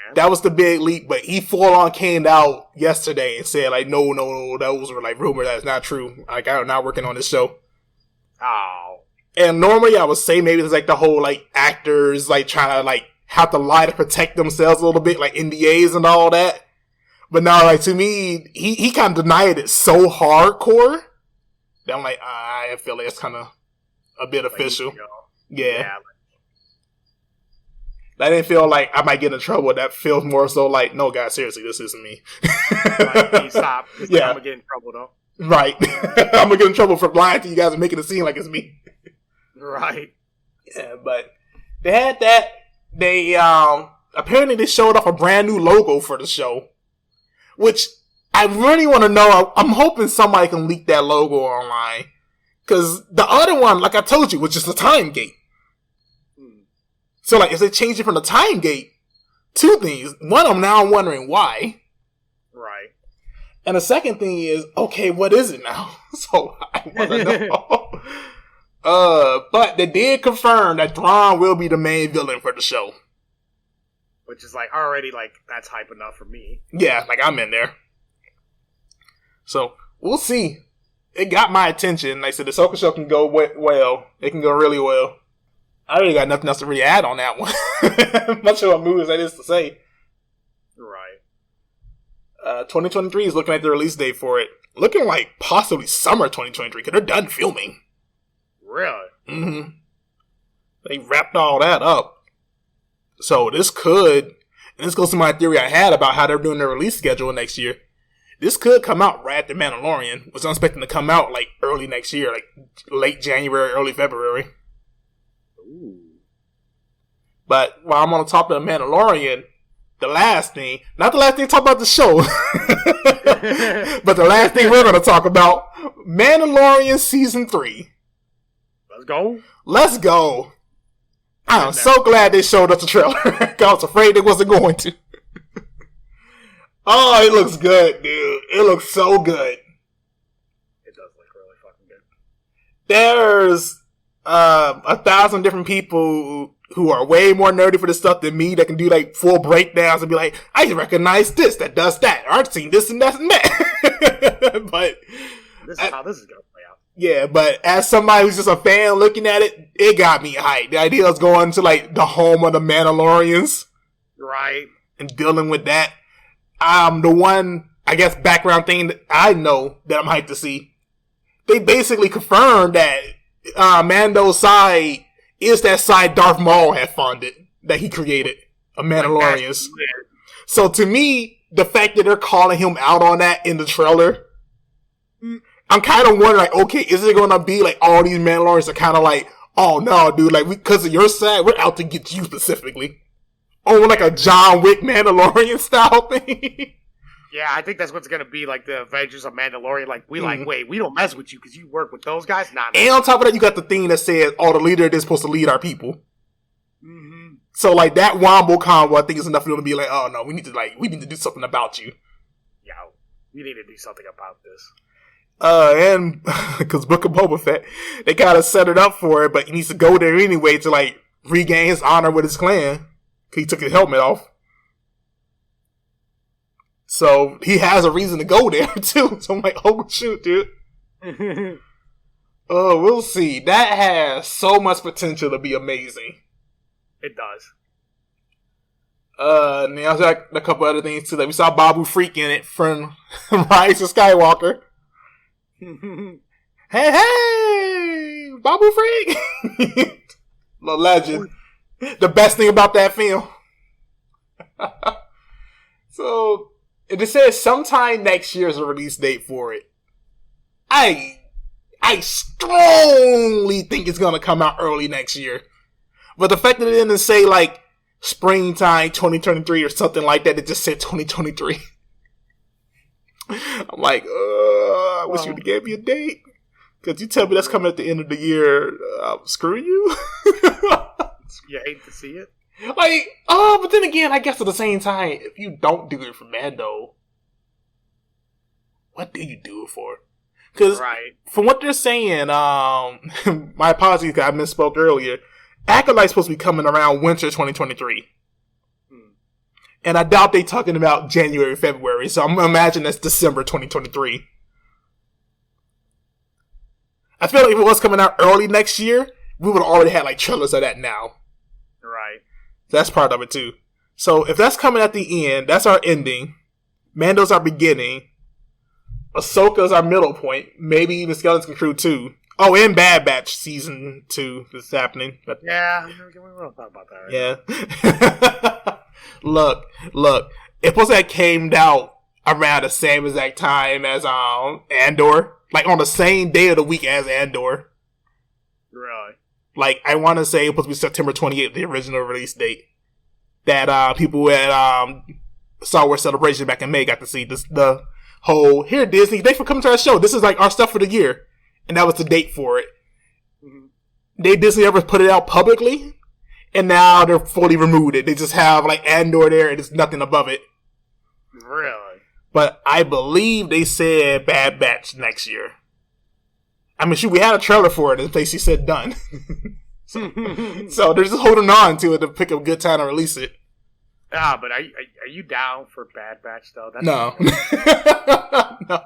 [SPEAKER 2] And
[SPEAKER 1] That was the big leak. But he full on came out yesterday and said, like, no, those were like rumors. That's not true. Like, I'm not working on this show.
[SPEAKER 2] oh,
[SPEAKER 1] And normally I would say maybe it's like the whole like actors like trying to like have to lie to protect themselves a little bit, like NDAs and all that. But now, like, to me, he kind of denied it so hardcore that I'm like, I feel like it's kind of a bit official. Yeah. I didn't feel like I might get in trouble. That feels more so like, no, guys, seriously, this isn't me.
[SPEAKER 2] Like, please stop.
[SPEAKER 1] Yeah.
[SPEAKER 2] I'm going to get in trouble, though.
[SPEAKER 1] Right. I'm going to get in trouble for lying to you guys and making it seem like it's me.
[SPEAKER 2] Right.
[SPEAKER 1] Yeah, but they had that. They, apparently they showed off a brand new logo for the show, which I really want to know. I'm hoping somebody can leak that logo online. Because the other one, like I told you, was just a time gate. So, like, if they change it from the time gate, two things. One, I'm wondering why.
[SPEAKER 2] Right.
[SPEAKER 1] And the second thing is, okay, what is it now? So, I want to know. But they did confirm that Thrawn will be the main villain for the show.
[SPEAKER 2] Which is, like, already, like, that's hype enough for me.
[SPEAKER 1] Yeah, like, I'm in there. So, we'll see. It got my attention. Like I said, the Ashoka Show can go well. It can go really well. I really got nothing else to really add on that one. Much of a move as that is to say.
[SPEAKER 2] Right.
[SPEAKER 1] 2023 is looking at the release date for it. Looking like possibly summer 2023, because they're done filming.
[SPEAKER 2] Really?
[SPEAKER 1] Mm-hmm. They wrapped all that up. So this could, and this goes to my theory I had about how they're doing their release schedule next year. This could come out right after Mandalorian, which I'm expecting to come out like early next year, like late January, early February.
[SPEAKER 2] Ooh.
[SPEAKER 1] But while I'm on the top of the Mandalorian, the last thing, not the last thing to talk about the show, but the last thing we're going to talk about, Mandalorian Season 3.
[SPEAKER 2] Let's go.
[SPEAKER 1] Let's go. I'm so glad they showed us the trailer. I was afraid they wasn't going to. Oh, it looks good, dude. It looks so good.
[SPEAKER 2] It does look really fucking good.
[SPEAKER 1] There's 1,000 different people who are way more nerdy for this stuff than me that can do like full breakdowns and be like, I recognize this, that does that. I've seen this and that and that. But
[SPEAKER 2] this is how this is going to play out.
[SPEAKER 1] Yeah, but as somebody who's just a fan looking at it, it got me hyped. The idea of going to like the home of the Mandalorians.
[SPEAKER 2] Right.
[SPEAKER 1] And dealing with that. The one, I guess, background thing that I know that I'm hyped to see. They basically confirmed that Mando's side is that side Darth Maul had funded, that he created, of Mandalorians. So to me, the fact that they're calling him out on that in the trailer, I'm kind of wondering, like, okay, is it going to be like all these Mandalorians are kind of like, oh no, dude, like, because of your side, we're out to get you specifically. Oh, like a John Wick Mandalorian style thing.
[SPEAKER 2] Yeah, I think that's what's going to be like the Avengers of Mandalorian. Like, like, wait, we don't mess with you because you work with those guys? Nah.
[SPEAKER 1] And on top of that, you got the thing that says, oh, the leader is supposed to lead our people.
[SPEAKER 2] Mm-hmm.
[SPEAKER 1] So, like, that wombo combo, I think is enough for them to be like, oh, no, we need to do something about you.
[SPEAKER 2] Yeah, we need to do something about this.
[SPEAKER 1] And, because Book of Boba Fett, they gotta set it up for it, but he needs to go there anyway to, like, regain his honor with his clan. He took his helmet off. So he has a reason to go there too. So I'm like, oh shoot, dude. Oh, we'll see. That has so much potential to be amazing.
[SPEAKER 2] It does.
[SPEAKER 1] And there's like a couple other things too. Like we saw Babu Freak in it from Rise of Skywalker. hey, Babu Freak, the legend. The best thing about that film. So it says sometime next year is a release date for it. I strongly think it's gonna come out early next year. But the fact that it didn't say like springtime 2023 or something like that, it just said 2023. I'm like, I wish you would have gave me a date. Because you tell me that's coming at the end of the year, screw you.
[SPEAKER 2] You hate to see it?
[SPEAKER 1] Like, but then again, I guess at the same time, if you don't do it for Mando, what do you do it for? Because from what they're saying, my apologies, because I misspoke earlier, Acolyte's supposed to be coming around winter 2023. And I doubt they're talking about January, February, so I'm going to imagine that's December 2023. I feel like if it was coming out early next year, we would have already had like trailers of that now.
[SPEAKER 2] Right.
[SPEAKER 1] That's part of it too. So if that's coming at the end, that's our ending. Mando's our beginning. Ahsoka's our middle point. Maybe even Skeleton Crew 2. Oh, and Bad Batch Season 2 is happening. But
[SPEAKER 2] yeah, we won't talk about that right
[SPEAKER 1] now. Look. If was that came out around the same exact time as Andor. Like on the same day of the week as Andor.
[SPEAKER 2] Really?
[SPEAKER 1] Like, I want to say it was supposed to be September 28th, the original release date. That people at Star Wars Celebration back in May got to see the whole, here Disney, thanks for coming to our show. This is like our stuff for the year. And that was the date for it. Mm-hmm. Disney ever put it out publicly? And now they're fully removed it. They just have like Andor there and there's nothing above it.
[SPEAKER 2] Really?
[SPEAKER 1] But I believe they said Bad Batch next year. I mean, shoot, we had a trailer for it and they said done. So they're just holding on to it to pick a good time to release it.
[SPEAKER 2] But are you down for Bad Batch though?
[SPEAKER 1] No. No.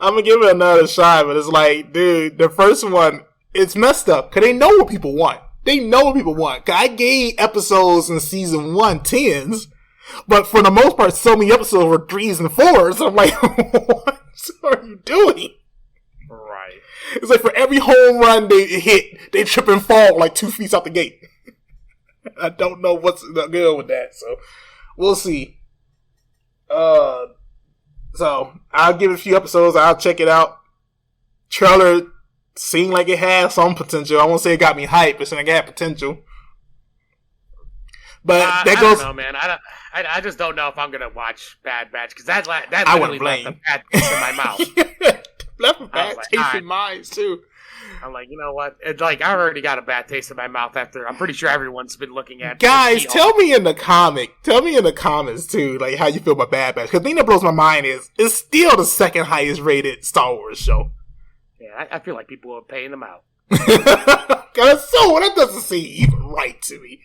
[SPEAKER 1] I'm gonna give it another shot, but it's like, dude, the first one, it's messed up because they know what people want. Cause I gave episodes in season 1 10s, but for the most part, so many episodes were 3s and 4s. So I'm like, what are you doing?
[SPEAKER 2] Right.
[SPEAKER 1] It's like for every home run they hit, they trip and fall like 2 feet out the gate. I don't know what's good with that, so we'll see. So I'll give it a few episodes. I'll check it out. Trailer seemed like it had some potential. I won't say it got me hyped, but it seemed like it had potential. But that goes.
[SPEAKER 2] I don't know, man. I just don't know if I'm gonna watch Bad Batch because that
[SPEAKER 1] I
[SPEAKER 2] literally left a bad taste in my mouth.
[SPEAKER 1] Left a bad taste in mine too.
[SPEAKER 2] I'm like, you know what? It's like I already got a bad taste in my mouth after. I'm pretty sure everyone's been looking at.
[SPEAKER 1] Guys, tell me in the comments too, like how you feel about Bad Batch. Because the thing that blows my mind is it's still the second highest rated Star Wars show.
[SPEAKER 2] Yeah, I feel like people are paying them out.
[SPEAKER 1] That doesn't seem even right to me.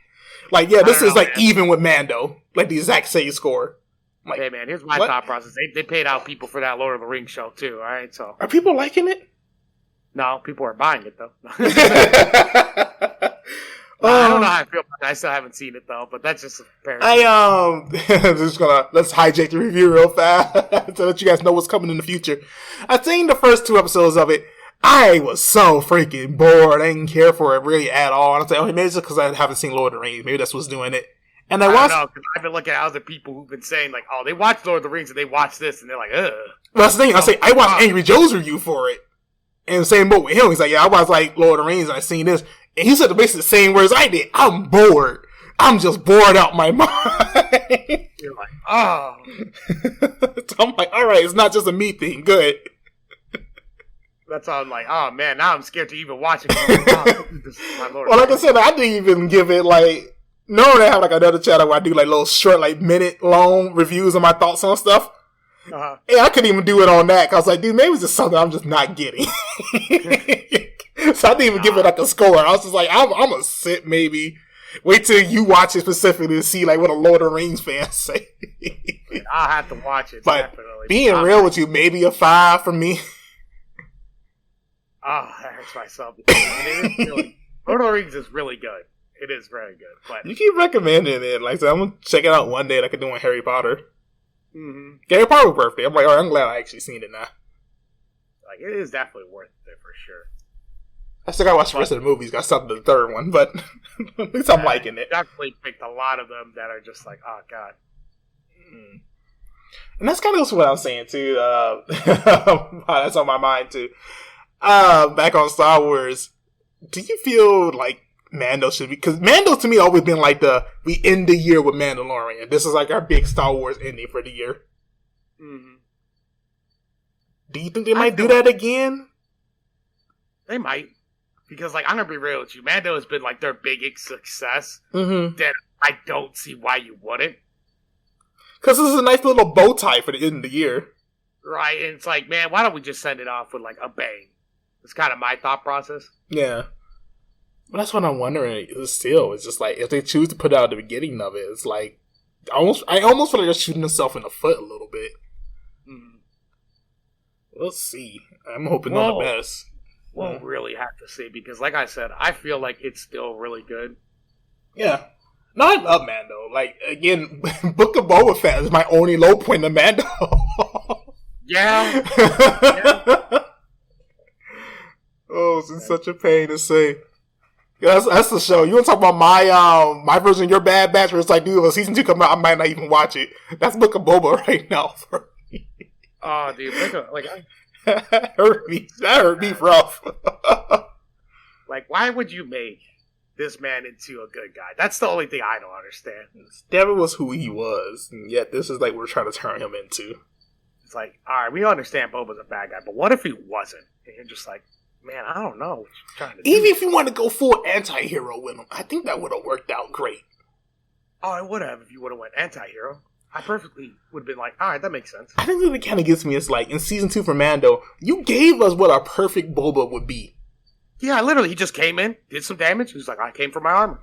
[SPEAKER 1] Like, yeah, this is like man. Even with Mando, like the exact same score. Like,
[SPEAKER 2] hey man, here's my thought process. They paid out people for that Lord of the Rings show too. All right, so
[SPEAKER 1] are people liking it?
[SPEAKER 2] No, people are buying it though. I don't know how I feel about that. I still haven't seen it though, but that's just apparent.
[SPEAKER 1] Let's hijack the review real fast to let you guys know what's coming in the future. I've seen the first 2 episodes of it. I was so freaking bored. I didn't care for it really at all. And I was like, maybe it's because I haven't seen Lord of the Rings. Maybe that's what's doing it. And I watched.
[SPEAKER 2] I don't know, because I've been looking at other people who've been saying like, oh, they watched Lord of the Rings and they watched this and they're like, ugh.
[SPEAKER 1] Well, that's the thing. I watched Angry Joe's review for it. And the same boat with him. He's like, yeah, I watched like Lord of the Rings and I seen this. And he said basically the same words I did. I'm bored. I'm just bored out my mind.
[SPEAKER 2] You're like, oh.
[SPEAKER 1] So I'm like, all right, it's not just a me thing. Good.
[SPEAKER 2] That's all I'm like, oh man, now I'm scared to even watch it.
[SPEAKER 1] Well, like I said, I didn't even give it like, normally I have like another channel where I do like little short, like minute long reviews of my thoughts on stuff. Uh-huh. And I couldn't even do it on that because I was like, dude, maybe it's just something I'm just not getting. So I didn't even give it like a score. I was just like, I'm gonna sit maybe Wait till you watch it specifically to see like what a Lord of the Rings fan say.
[SPEAKER 2] I'll have to watch it.
[SPEAKER 1] But
[SPEAKER 2] definitely.
[SPEAKER 1] being real with you, maybe a 5 for me.
[SPEAKER 2] Oh, that hurts myself. It is really, Lord of the Rings is really good. It is very good. But
[SPEAKER 1] you keep recommending it. Like I said, I'm gonna check it out one day like I do on Harry Potter.
[SPEAKER 2] mm-hmm.
[SPEAKER 1] Harry Potter's birthday. I'm like, oh, I'm glad I actually seen it now.
[SPEAKER 2] Like it is definitely worth it for sure.
[SPEAKER 1] I still gotta watch the rest of the movies. Got something to the third one, but at least I'm liking it.
[SPEAKER 2] Definitely picked a lot of them that are just like, oh god.
[SPEAKER 1] And that's kind of what I'm saying too. That's on my mind too. Back on Star Wars, do you feel like Mando should be? Because Mando to me always been like we end the year with Mandalorian. This is like our big Star Wars ending for the year.
[SPEAKER 2] Mm-hmm.
[SPEAKER 1] Do you think they might do that again?
[SPEAKER 2] They might. Because, like, I'm going to be real with you. Mando has been, like, their biggest success.
[SPEAKER 1] Mm-hmm.
[SPEAKER 2] That I don't see why you wouldn't.
[SPEAKER 1] Because this is a nice little bow tie for the end of the year.
[SPEAKER 2] Right? And it's like, man, why don't we just send it off with, like, a bang? It's kind of my thought process.
[SPEAKER 1] Yeah. But that's what I'm wondering. It's just like, if they choose to put it out at the beginning of it, it's like, I almost feel like they're shooting themselves in the foot a little bit.
[SPEAKER 2] Mm.
[SPEAKER 1] We'll see. I'm hoping on the best.
[SPEAKER 2] We'll really have to see because, like I said, I feel like it's still really good.
[SPEAKER 1] Yeah. No, I love Mando. Like, again, Book of Boba Fett is my only low point of Mando.
[SPEAKER 2] Yeah.
[SPEAKER 1] Oh, it's such a pain to say. Yeah, that's the show. You want to talk about my version of Your Bad Batch where it's like, dude, when season 2 comes out, I might not even watch it. That's Book of Boba right now for me.
[SPEAKER 2] Oh, dude,
[SPEAKER 1] that hurt me. That hurt me rough.
[SPEAKER 2] Like, why would you make this man into a good guy? That's the only thing I don't understand.
[SPEAKER 1] Devin was who he was, and yet this is like we're trying to turn him into.
[SPEAKER 2] It's like, all right, we understand Boba's a bad guy, but what if he wasn't? And you're just like, man, I don't know what you're trying to do.
[SPEAKER 1] Even if you want to go full anti-hero with him, I think that would have worked out great.
[SPEAKER 2] Oh, it would have if you would have went anti-hero. I perfectly would have been like, all right, that makes sense.
[SPEAKER 1] I think what it kind of gets me is like, in season 2 for Mando, you gave us what a perfect Boba would be.
[SPEAKER 2] Yeah, literally, he just came in, did some damage. He was like, I came for my armor.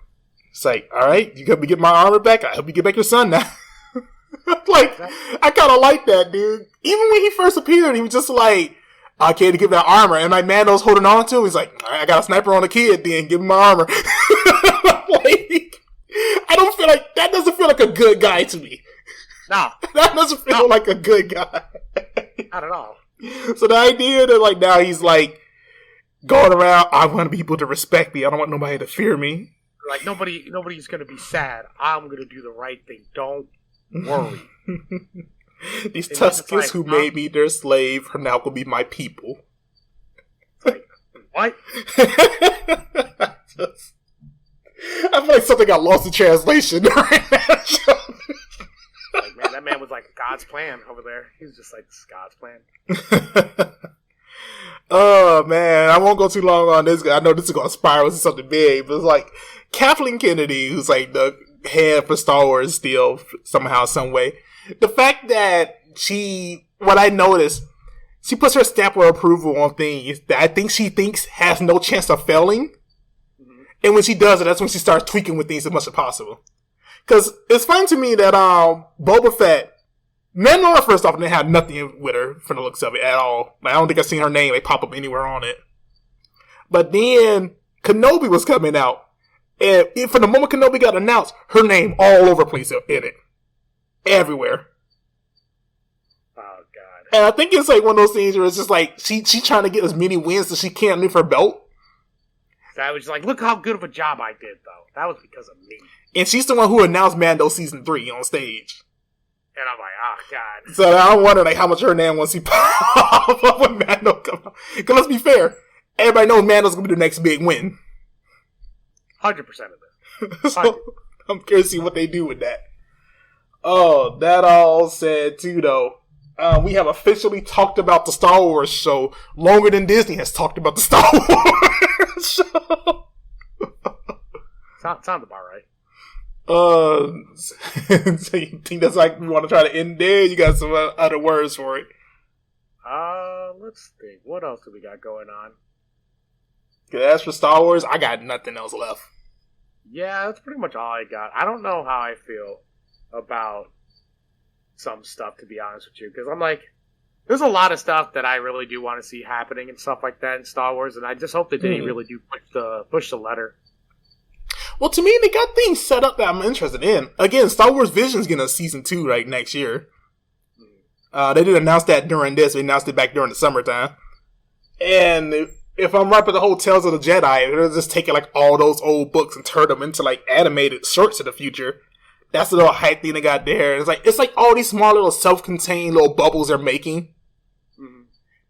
[SPEAKER 1] It's like, all right, you help me get my armor back. I help you get back your son now. Like, I kind of like that, dude. Even when he first appeared, he was just like, I can't give that armor. And like, Mando's holding on to him. He's like, all right, I got a sniper on the kid, then give him my armor. Like, I don't feel like, that doesn't feel like a good guy to me.
[SPEAKER 2] No.
[SPEAKER 1] That doesn't feel like a good guy.
[SPEAKER 2] Not at all.
[SPEAKER 1] So the idea that like now he's like going around, I want people to respect me. I don't want nobody to fear me.
[SPEAKER 2] Like nobody's gonna be sad. I'm gonna do the right thing. Don't worry.
[SPEAKER 1] These Tuskens who made me their slave are now gonna be my people.
[SPEAKER 2] Like, what?
[SPEAKER 1] I feel like something got lost in translation during that show.
[SPEAKER 2] Like, man, that man was like God's plan over there. He was just like, this is God's plan.
[SPEAKER 1] Oh, man. I won't go too long on this. I know this is going to spiral into something big, but it's like Kathleen Kennedy, who's like the head for Star Wars still, somehow, some way. The fact that what I noticed, she puts her stamp of approval on things that I think she thinks has no chance of failing. Mm-hmm. And when she does it, that's when she starts tweaking with things as much as possible. Because it's funny to me that Boba Fett, Mandalorian first off didn't have nothing with her from the looks of it at all. Like, I don't think I've seen her name pop up anywhere on it. But then Kenobi was coming out, and from the moment Kenobi got announced, her name all over the place in it, everywhere.
[SPEAKER 2] Oh God!
[SPEAKER 1] And I think it's like one of those things where it's just like she trying to get as many wins as she can underneath her belt.
[SPEAKER 2] So I was like, look how good of a job I did, though. That was because of me.
[SPEAKER 1] And she's the one who announced Mando season 3 on stage.
[SPEAKER 2] And I'm like, oh, God.
[SPEAKER 1] So I wonder like how much her name once he pop up when Mando come out. Because let's be fair, everybody knows Mando's going to be the next big win.
[SPEAKER 2] 100% of it.
[SPEAKER 1] So I'm curious to see what they do with that. Oh, that all said too, though. We have officially talked about the Star Wars show longer than Disney has talked about the Star Wars show.
[SPEAKER 2] Sounds about right.
[SPEAKER 1] So you think that's like we want to try to end there? You got some other words for it?
[SPEAKER 2] Let's think. What else do we got going on?
[SPEAKER 1] As for Star Wars, I got nothing else left.
[SPEAKER 2] Yeah, that's pretty much all I got. I don't know how I feel about some stuff, to be honest with you, because I'm like, there's a lot of stuff that I really do want to see happening and stuff like that in Star Wars, and I just hope that they really do push the letter.
[SPEAKER 1] Well, to me, they got things set up that I'm interested in. Again, Star Wars Vision's getting a season 2 like next year. They didn't announce that during this. They announced it back during the summertime. And if I'm right with the whole Tales of the Jedi, they're just taking like all those old books and turn them into like animated shorts in the future. That's the little hype thing they got there. It's like all these small little self-contained little bubbles they're making.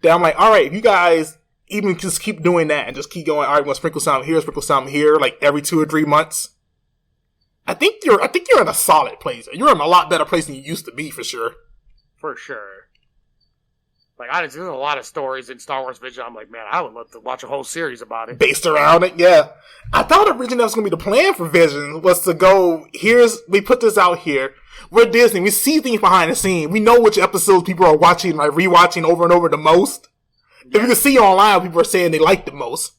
[SPEAKER 1] That I'm like, all right, if you guys even just keep doing that and just keep going, all right, we'll sprinkle some here, like every 2 or 3 months. I think you're in a solid place. You're in a lot better place than you used to be, for sure.
[SPEAKER 2] For sure. Like, honestly, there's a lot of stories in Star Wars Vision. I'm like, man, I would love to watch a whole series about it.
[SPEAKER 1] Based around it, yeah. I thought originally that was going to be the plan for Vision, was to go, we put this out here. We're Disney. We see things behind the scene. We know which episodes people are watching, like rewatching over and over the most. Yeah. If you can see online, people are saying they like the most.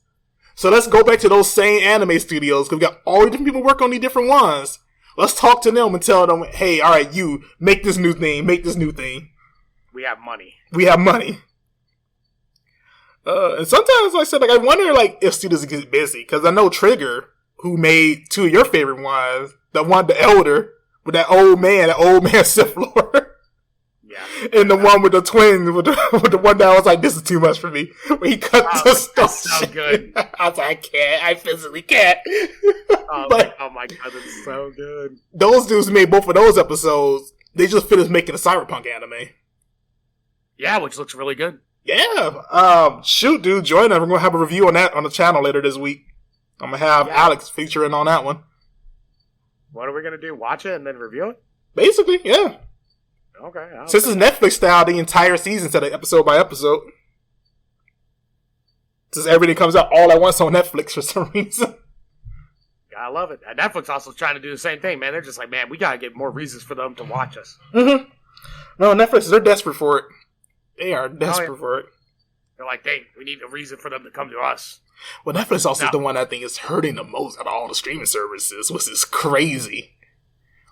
[SPEAKER 1] So let's go back to those same anime studios, because we got all the different people working on these different ones. Let's talk to them and tell them, hey, all right, you, make this new thing.
[SPEAKER 2] We have money.
[SPEAKER 1] And sometimes, like I said, like I wonder, like, if studios get busy, because I know Trigger, who made 2 of your favorite ones, the Elder, with that old man Sith Lord. Yeah. And the one with the twins, with the one that I was like, this is too much for me. When he cut the stuff.
[SPEAKER 2] So good.
[SPEAKER 1] I was like, I physically can't.
[SPEAKER 2] Oh my god, that's so good.
[SPEAKER 1] Those dudes made both of those episodes. They just finished making a cyberpunk anime.
[SPEAKER 2] Yeah, which looks really good.
[SPEAKER 1] Yeah. Shoot, dude, join us. We're going to have a review on that on the channel later this week. I'm going to have Alex featuring on that one.
[SPEAKER 2] What are we going to do? Watch it and then review it?
[SPEAKER 1] Basically, yeah.
[SPEAKER 2] Okay.
[SPEAKER 1] Since it's Netflix style, the entire season instead of episode by episode. Since everything comes out all at once on Netflix for some reason.
[SPEAKER 2] I love it. And Netflix also trying to do the same thing, man. They're just like, man, we got to get more reasons for them to watch us.
[SPEAKER 1] Mm-hmm. No, Netflix, they're desperate for it. They are desperate for it.
[SPEAKER 2] They're like, we need a reason for them to come to us.
[SPEAKER 1] Well, Netflix also is the one I think is hurting the most out of all the streaming services, which is crazy.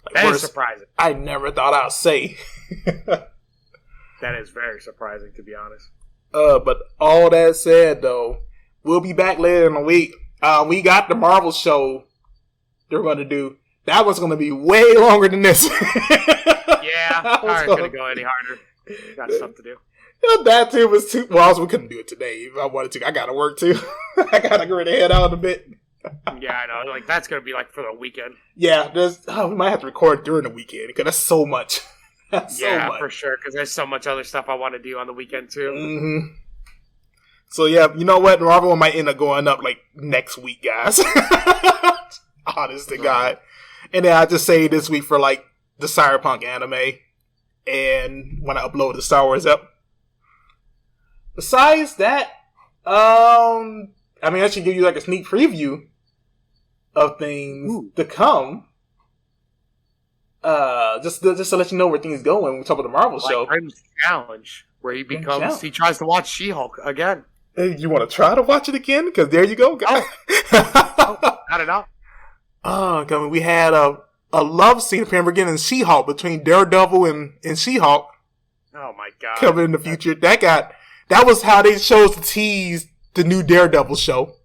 [SPEAKER 1] Like,
[SPEAKER 2] that is surprising.
[SPEAKER 1] I never thought I'd say.
[SPEAKER 2] That is very surprising, to be honest.
[SPEAKER 1] But all that said, though, we'll be back later in the week. We got the Marvel show they're going to do. That was going to be way longer than this.
[SPEAKER 2] Yeah, I couldn't go any harder. Got stuff to do.
[SPEAKER 1] That too was too. Well, we couldn't do it today if I wanted to. I got to work too. I got to get ready to head out a bit.
[SPEAKER 2] Yeah, I know. Like, that's going to be like for the weekend.
[SPEAKER 1] Yeah, we might have to record during the weekend because that's so much.
[SPEAKER 2] For sure, because there's so much other stuff I want to do on the weekend too.
[SPEAKER 1] Mm-hmm. So yeah, you know what? Marvel might end up going up like next week, guys. Honest to God. And then I just say this week for like the Cyberpunk anime, and when I upload the Star Wars up. Besides that, I should give you like a sneak preview of things to come. Just to let you know where things go when we talk about the Marvel show.
[SPEAKER 2] Grim's challenge, where he tries to watch She-Hulk again.
[SPEAKER 1] Hey, you want to try to watch it again? Because there you go, guys.
[SPEAKER 2] Not at all.
[SPEAKER 1] Oh, we had a love scene for him getting She-Hulk between Daredevil and She-Hulk.
[SPEAKER 2] Oh my god!
[SPEAKER 1] Coming in the future, that was how they chose to tease the new Daredevil show.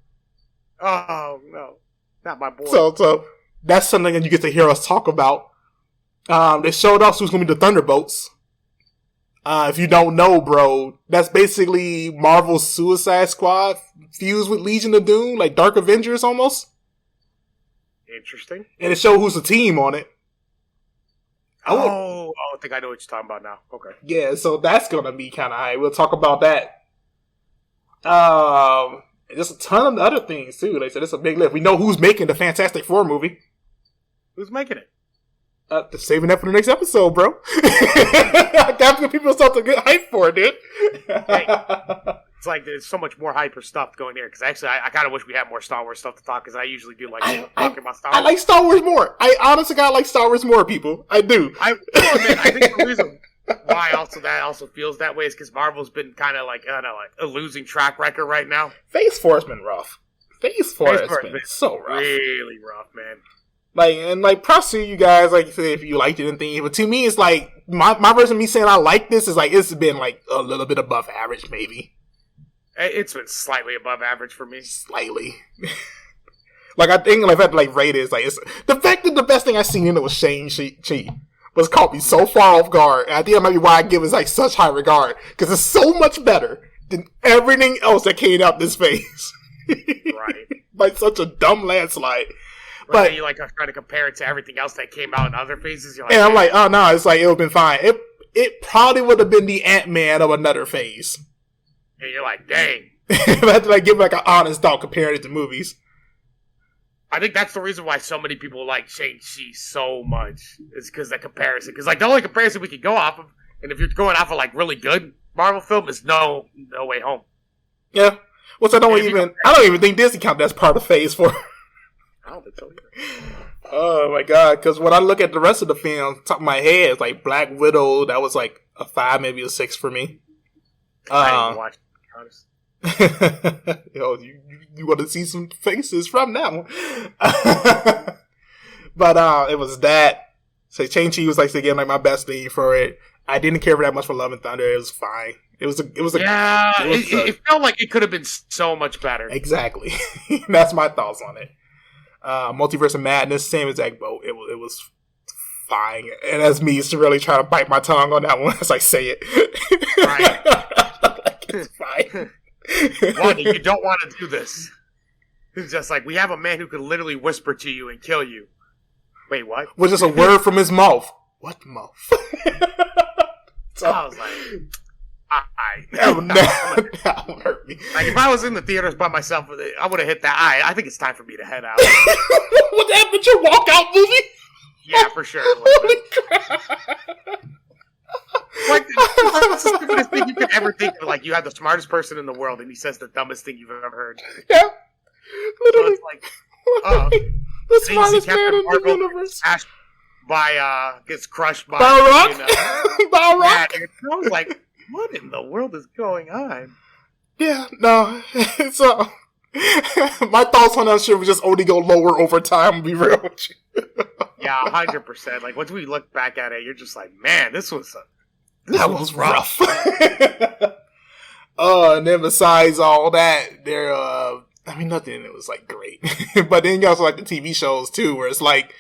[SPEAKER 2] Oh no, not my boy.
[SPEAKER 1] So that's something that you get to hear us talk about. They showed us who's going to be the Thunderbolts. If you don't know, bro, that's basically Marvel's Suicide Squad fused with Legion of Doom, like Dark Avengers almost.
[SPEAKER 2] Interesting. And
[SPEAKER 1] it showed who's the team on it.
[SPEAKER 2] I think I know what you're talking about now. Okay.
[SPEAKER 1] Yeah, so that's going to be kind of high. We'll talk about that. There's a ton of other things, too. They said it's a big lift. We know who's making the Fantastic Four movie.
[SPEAKER 2] Who's making it?
[SPEAKER 1] Saving that for the next episode, bro. That's what people start to get hype for, dude.
[SPEAKER 2] Hey, it's like there's so much more hyper stuff going there. Because actually, I kind of wish we had more Star Wars stuff to talk. Because I usually do like talking about Star Wars.
[SPEAKER 1] I like Star Wars more. I honestly like Star Wars more, people. I do.
[SPEAKER 2] I think the reason why that also feels that way is because Marvel's been kind of like, I don't know, like a losing track record right now.
[SPEAKER 1] Phase 4's been rough. Phase 4 has been so rough.
[SPEAKER 2] Really rough, man.
[SPEAKER 1] Like, props to you guys, like, if you liked it and things, but to me, it's like, my version of me saying I like this is like, it's been like a little bit above average, maybe.
[SPEAKER 2] It's been slightly above average for me.
[SPEAKER 1] Slightly. Like, I think, like, if I had to, like, rate it, it's like, it's, the fact that the best thing I seen in it was Shang-Chi was caught me so far off guard, and I think that might be why I give it, like, such high regard, because it's so much better than everything else that came out this phase.
[SPEAKER 2] Right.
[SPEAKER 1] By such a dumb landslide.
[SPEAKER 2] But you, like, try to compare it to everything else that came out in other phases. You're like,
[SPEAKER 1] and I'm like, oh, no, it's like, it would have been fine. It probably would have been the Ant-Man of another phase.
[SPEAKER 2] And you're like, dang.
[SPEAKER 1] If I had to, like, give, like, an honest thought comparing it to movies.
[SPEAKER 2] I think that's the reason why so many people like Shang-Chi so much. Is because that comparison. Because, like, the only comparison we could go off of, and if you're going off of, like, really good Marvel film, is No Way Home.
[SPEAKER 1] Yeah. Which I don't even think Disney count that's part of Phase 4.
[SPEAKER 2] I don't think so either.
[SPEAKER 1] Oh, my God. Because when I look at the rest of the film, top of my head, it's like Black Widow, that was like a 5, maybe a 6 for me.
[SPEAKER 2] I didn't watch it, honestly.
[SPEAKER 1] You want to see some faces from that one. But it was that. So Shang-Chi was like again like my best thing for it. I didn't care for that much for Love and Thunder. It was fine. It
[SPEAKER 2] felt like it could have been so much better.
[SPEAKER 1] Exactly. That's my thoughts on it. Multiverse of Madness, same exact boat. It was fine. And that's me really trying to bite my tongue on that one as I say it.
[SPEAKER 2] Right.
[SPEAKER 1] Like, it's fine.
[SPEAKER 2] Wanda, you don't want to do this. It's just like, we have a man who could literally whisper to you and kill you. Wait, what?
[SPEAKER 1] Was just a word from his mouth. What mouth?
[SPEAKER 2] So I was like,
[SPEAKER 1] that would hurt me.
[SPEAKER 2] Like, if I was in the theaters by myself, I would have hit that. I think it's time for me to head out.
[SPEAKER 1] What happened to your walkout movie?
[SPEAKER 2] Yeah, for sure.
[SPEAKER 1] Holy crap.
[SPEAKER 2] Like, that's the stupidest thing you could ever think of. Like, you have the smartest person in the world, and he says the dumbest thing you've ever heard.
[SPEAKER 1] Yeah. Literally.
[SPEAKER 2] So it's like,
[SPEAKER 1] the smartest man in the universe.
[SPEAKER 2] Gets crushed by
[SPEAKER 1] Rock? By Rock?
[SPEAKER 2] I was like, what in the world is going on?
[SPEAKER 1] Yeah, no. So, my thoughts on that shit would just only go lower over time, to be real with you.
[SPEAKER 2] Yeah, 100%. Like, once we look back at it, you're just like, man, this was
[SPEAKER 1] rough. And then besides all that, nothing in it was, like, great. But then you also like the TV shows, too, where it's like,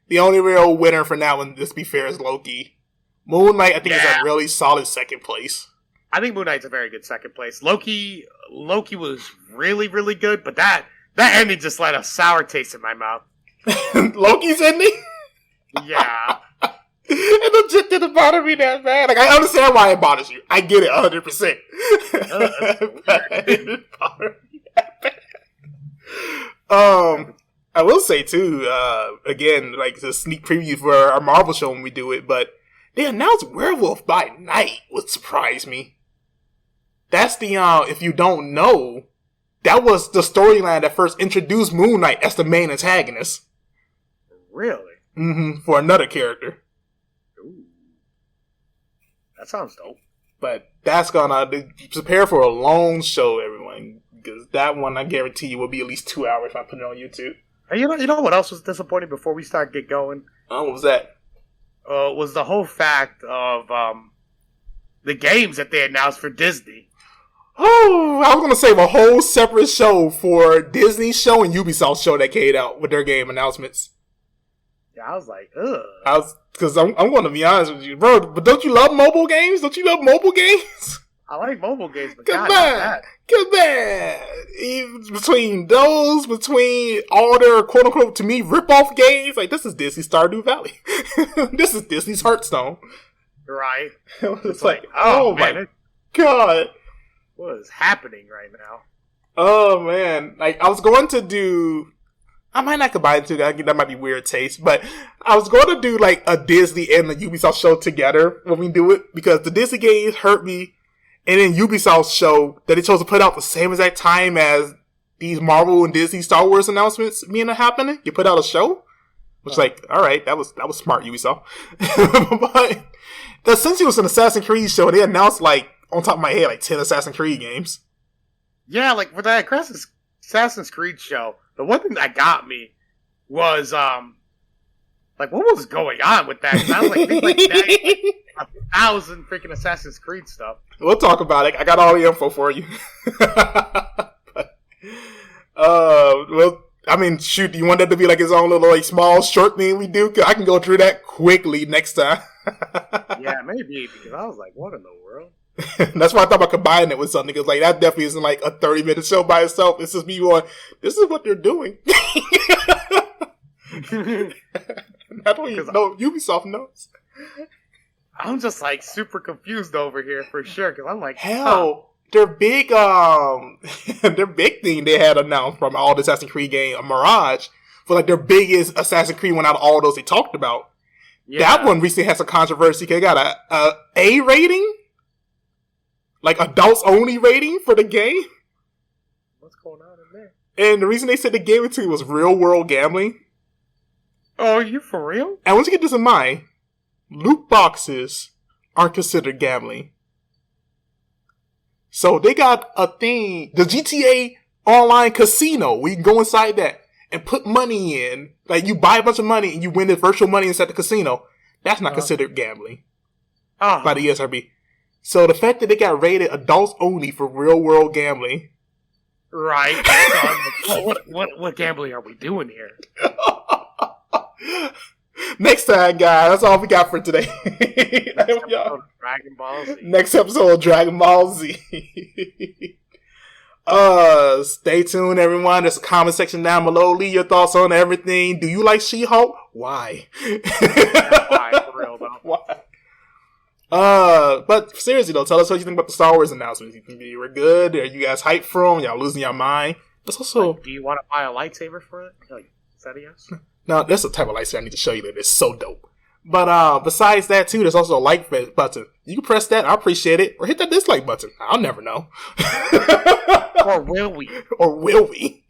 [SPEAKER 1] the only real winner for that one, just to be fair, is Loki. Moon Knight, I think, is a really solid second place. I
[SPEAKER 2] think Moon Knight's a very good second place. Loki was really, really good, but that ending just left a sour taste in my mouth.
[SPEAKER 1] Loki's ending?
[SPEAKER 2] Yeah.
[SPEAKER 1] It legit didn't bother me that bad. Like, I understand why it bothers you. I get it 100%. It didn't bother me that bad. I will say, too, again, like, the sneak preview for our Marvel show when we do it, but they announced Werewolf by Night, which surprised me. That's the, if you don't know, that was the storyline that first introduced Moon Knight as the main antagonist.
[SPEAKER 2] Really?
[SPEAKER 1] Mm-hmm, for another character.
[SPEAKER 2] Ooh. That sounds dope.
[SPEAKER 1] But that's gonna prepare for a long show, everyone. Because that one, I guarantee you, will be at least 2 hours if I put it on YouTube.
[SPEAKER 2] Hey, you know what else was disappointing before we get going?
[SPEAKER 1] What was that?
[SPEAKER 2] Was the whole fact of the games that they announced for Disney.
[SPEAKER 1] Oh, I was going to save a whole separate show for Disney's show and Ubisoft's show that came out with their game announcements.
[SPEAKER 2] Yeah, I was like, ugh.
[SPEAKER 1] Because I'm going to be honest with you, bro. But don't you love mobile games? Don't you love mobile games?
[SPEAKER 2] I like mobile games, but
[SPEAKER 1] Come on. Even between all their quote unquote to me rip-off games, like this is Disney's Stardew Valley. This is Disney's Hearthstone.
[SPEAKER 2] Right.
[SPEAKER 1] It's like, oh my god.
[SPEAKER 2] What is happening right now?
[SPEAKER 1] Oh man. Like I was going to do I might not combine the two, that might be weird taste, but I was going to do like a Disney and the Ubisoft show together when we do it, because the Disney games hurt me. And then Ubisoft's show that they chose to put out the same exact time as these Marvel and Disney Star Wars announcements being happening. You put out a show, which like, all right, that was smart, Ubisoft. But since it was an Assassin's Creed show, they announced like on top of my head like 10 Assassin's Creed games.
[SPEAKER 2] Yeah, like for that Assassin's Assassin's Creed show, the one thing that got me was like what was going on with that? 'Cause I was like, there's like 1,000 freaking Assassin's Creed stuff.
[SPEAKER 1] We'll talk about it. I got all the info for you. Well, I mean, shoot, do you want that to be like his own little like small short thing we do? 'Cause I can go through that quickly next time.
[SPEAKER 2] Yeah, maybe, because I was like, what in the world?
[SPEAKER 1] That's why I thought about combining it with something, because like that definitely isn't like a 30-minute show by itself. It's just me going, this is what they're doing. That's what Ubisoft knows.
[SPEAKER 2] I'm just like super confused over here for sure, because I'm like,
[SPEAKER 1] hell, their big their big thing they had announced from all the Assassin's Creed game, a Mirage, for like their biggest Assassin's Creed one out of all those they talked about. Yeah. That one recently had some controversy. It got a A rating, like adults only rating for the game.
[SPEAKER 2] What's going on in there?
[SPEAKER 1] And the reason they said they gave it to you was real world gambling.
[SPEAKER 2] Oh, you for real?
[SPEAKER 1] And once you get this in mind, loot boxes are considered gambling. So they got a thing, the GTA Online Casino, where you can go inside that and put money in. Like you buy a bunch of money and you win the virtual money inside the casino. That's not considered gambling by the ESRB. So the fact that they got rated adults only for real world gambling.
[SPEAKER 2] Right. So what gambling are we doing here?
[SPEAKER 1] Next time, guys. That's all we got for today.
[SPEAKER 2] Dragon Ball Z.
[SPEAKER 1] Next episode of Dragon Ball Z. Stay tuned, everyone. There's a comment section down below. Leave your thoughts on everything. Do you like She-Hulk? Why?
[SPEAKER 2] Why? For real, though.
[SPEAKER 1] Why? But seriously though, tell us what you think about the Star Wars announcements. You think they were good? Are you guys hyped for them? Y'all losing your mind? That's also.
[SPEAKER 2] Like, do you want to buy a lightsaber for it? Like, is that a yes?
[SPEAKER 1] No, that's the type of lightsaber I need to show you that is so dope. But besides that too, there's also a like button. You can press that. I appreciate it. Or hit that dislike button. I'll never know.
[SPEAKER 2] Or will we?
[SPEAKER 1] Or will we?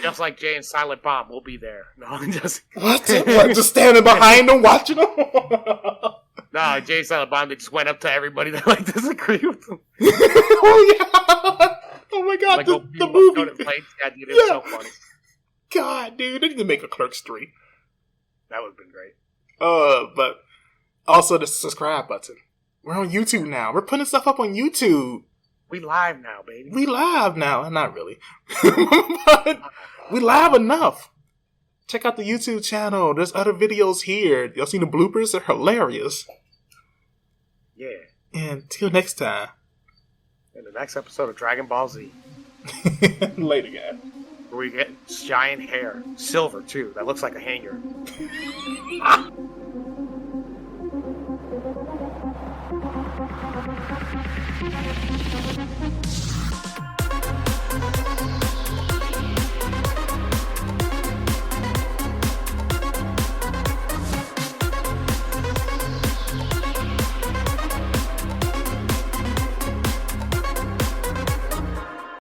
[SPEAKER 2] Just like Jay and Silent Bob, we'll be there. No, just
[SPEAKER 1] what? Just standing behind them, watching them?
[SPEAKER 2] No, Jay and Silent Bob, they just went up to everybody that like disagree with them.
[SPEAKER 1] Oh yeah! Oh my god,
[SPEAKER 2] like,
[SPEAKER 1] the movie.
[SPEAKER 2] Yeah, dude, it's so funny.
[SPEAKER 1] God, dude, they need to make a Clerks 3.
[SPEAKER 2] That would have been great.
[SPEAKER 1] But also the subscribe button. We're on YouTube now. We're putting stuff up on YouTube.
[SPEAKER 2] We live now, baby.
[SPEAKER 1] We live now. Not really. But we live enough. Check out the YouTube channel. There's other videos here. Y'all seen the bloopers? They're hilarious.
[SPEAKER 2] Yeah.
[SPEAKER 1] And until next time.
[SPEAKER 2] In the next episode of Dragon Ball Z.
[SPEAKER 1] Later, guys.
[SPEAKER 2] Where we get giant hair. Silver, too. That looks like a hanger.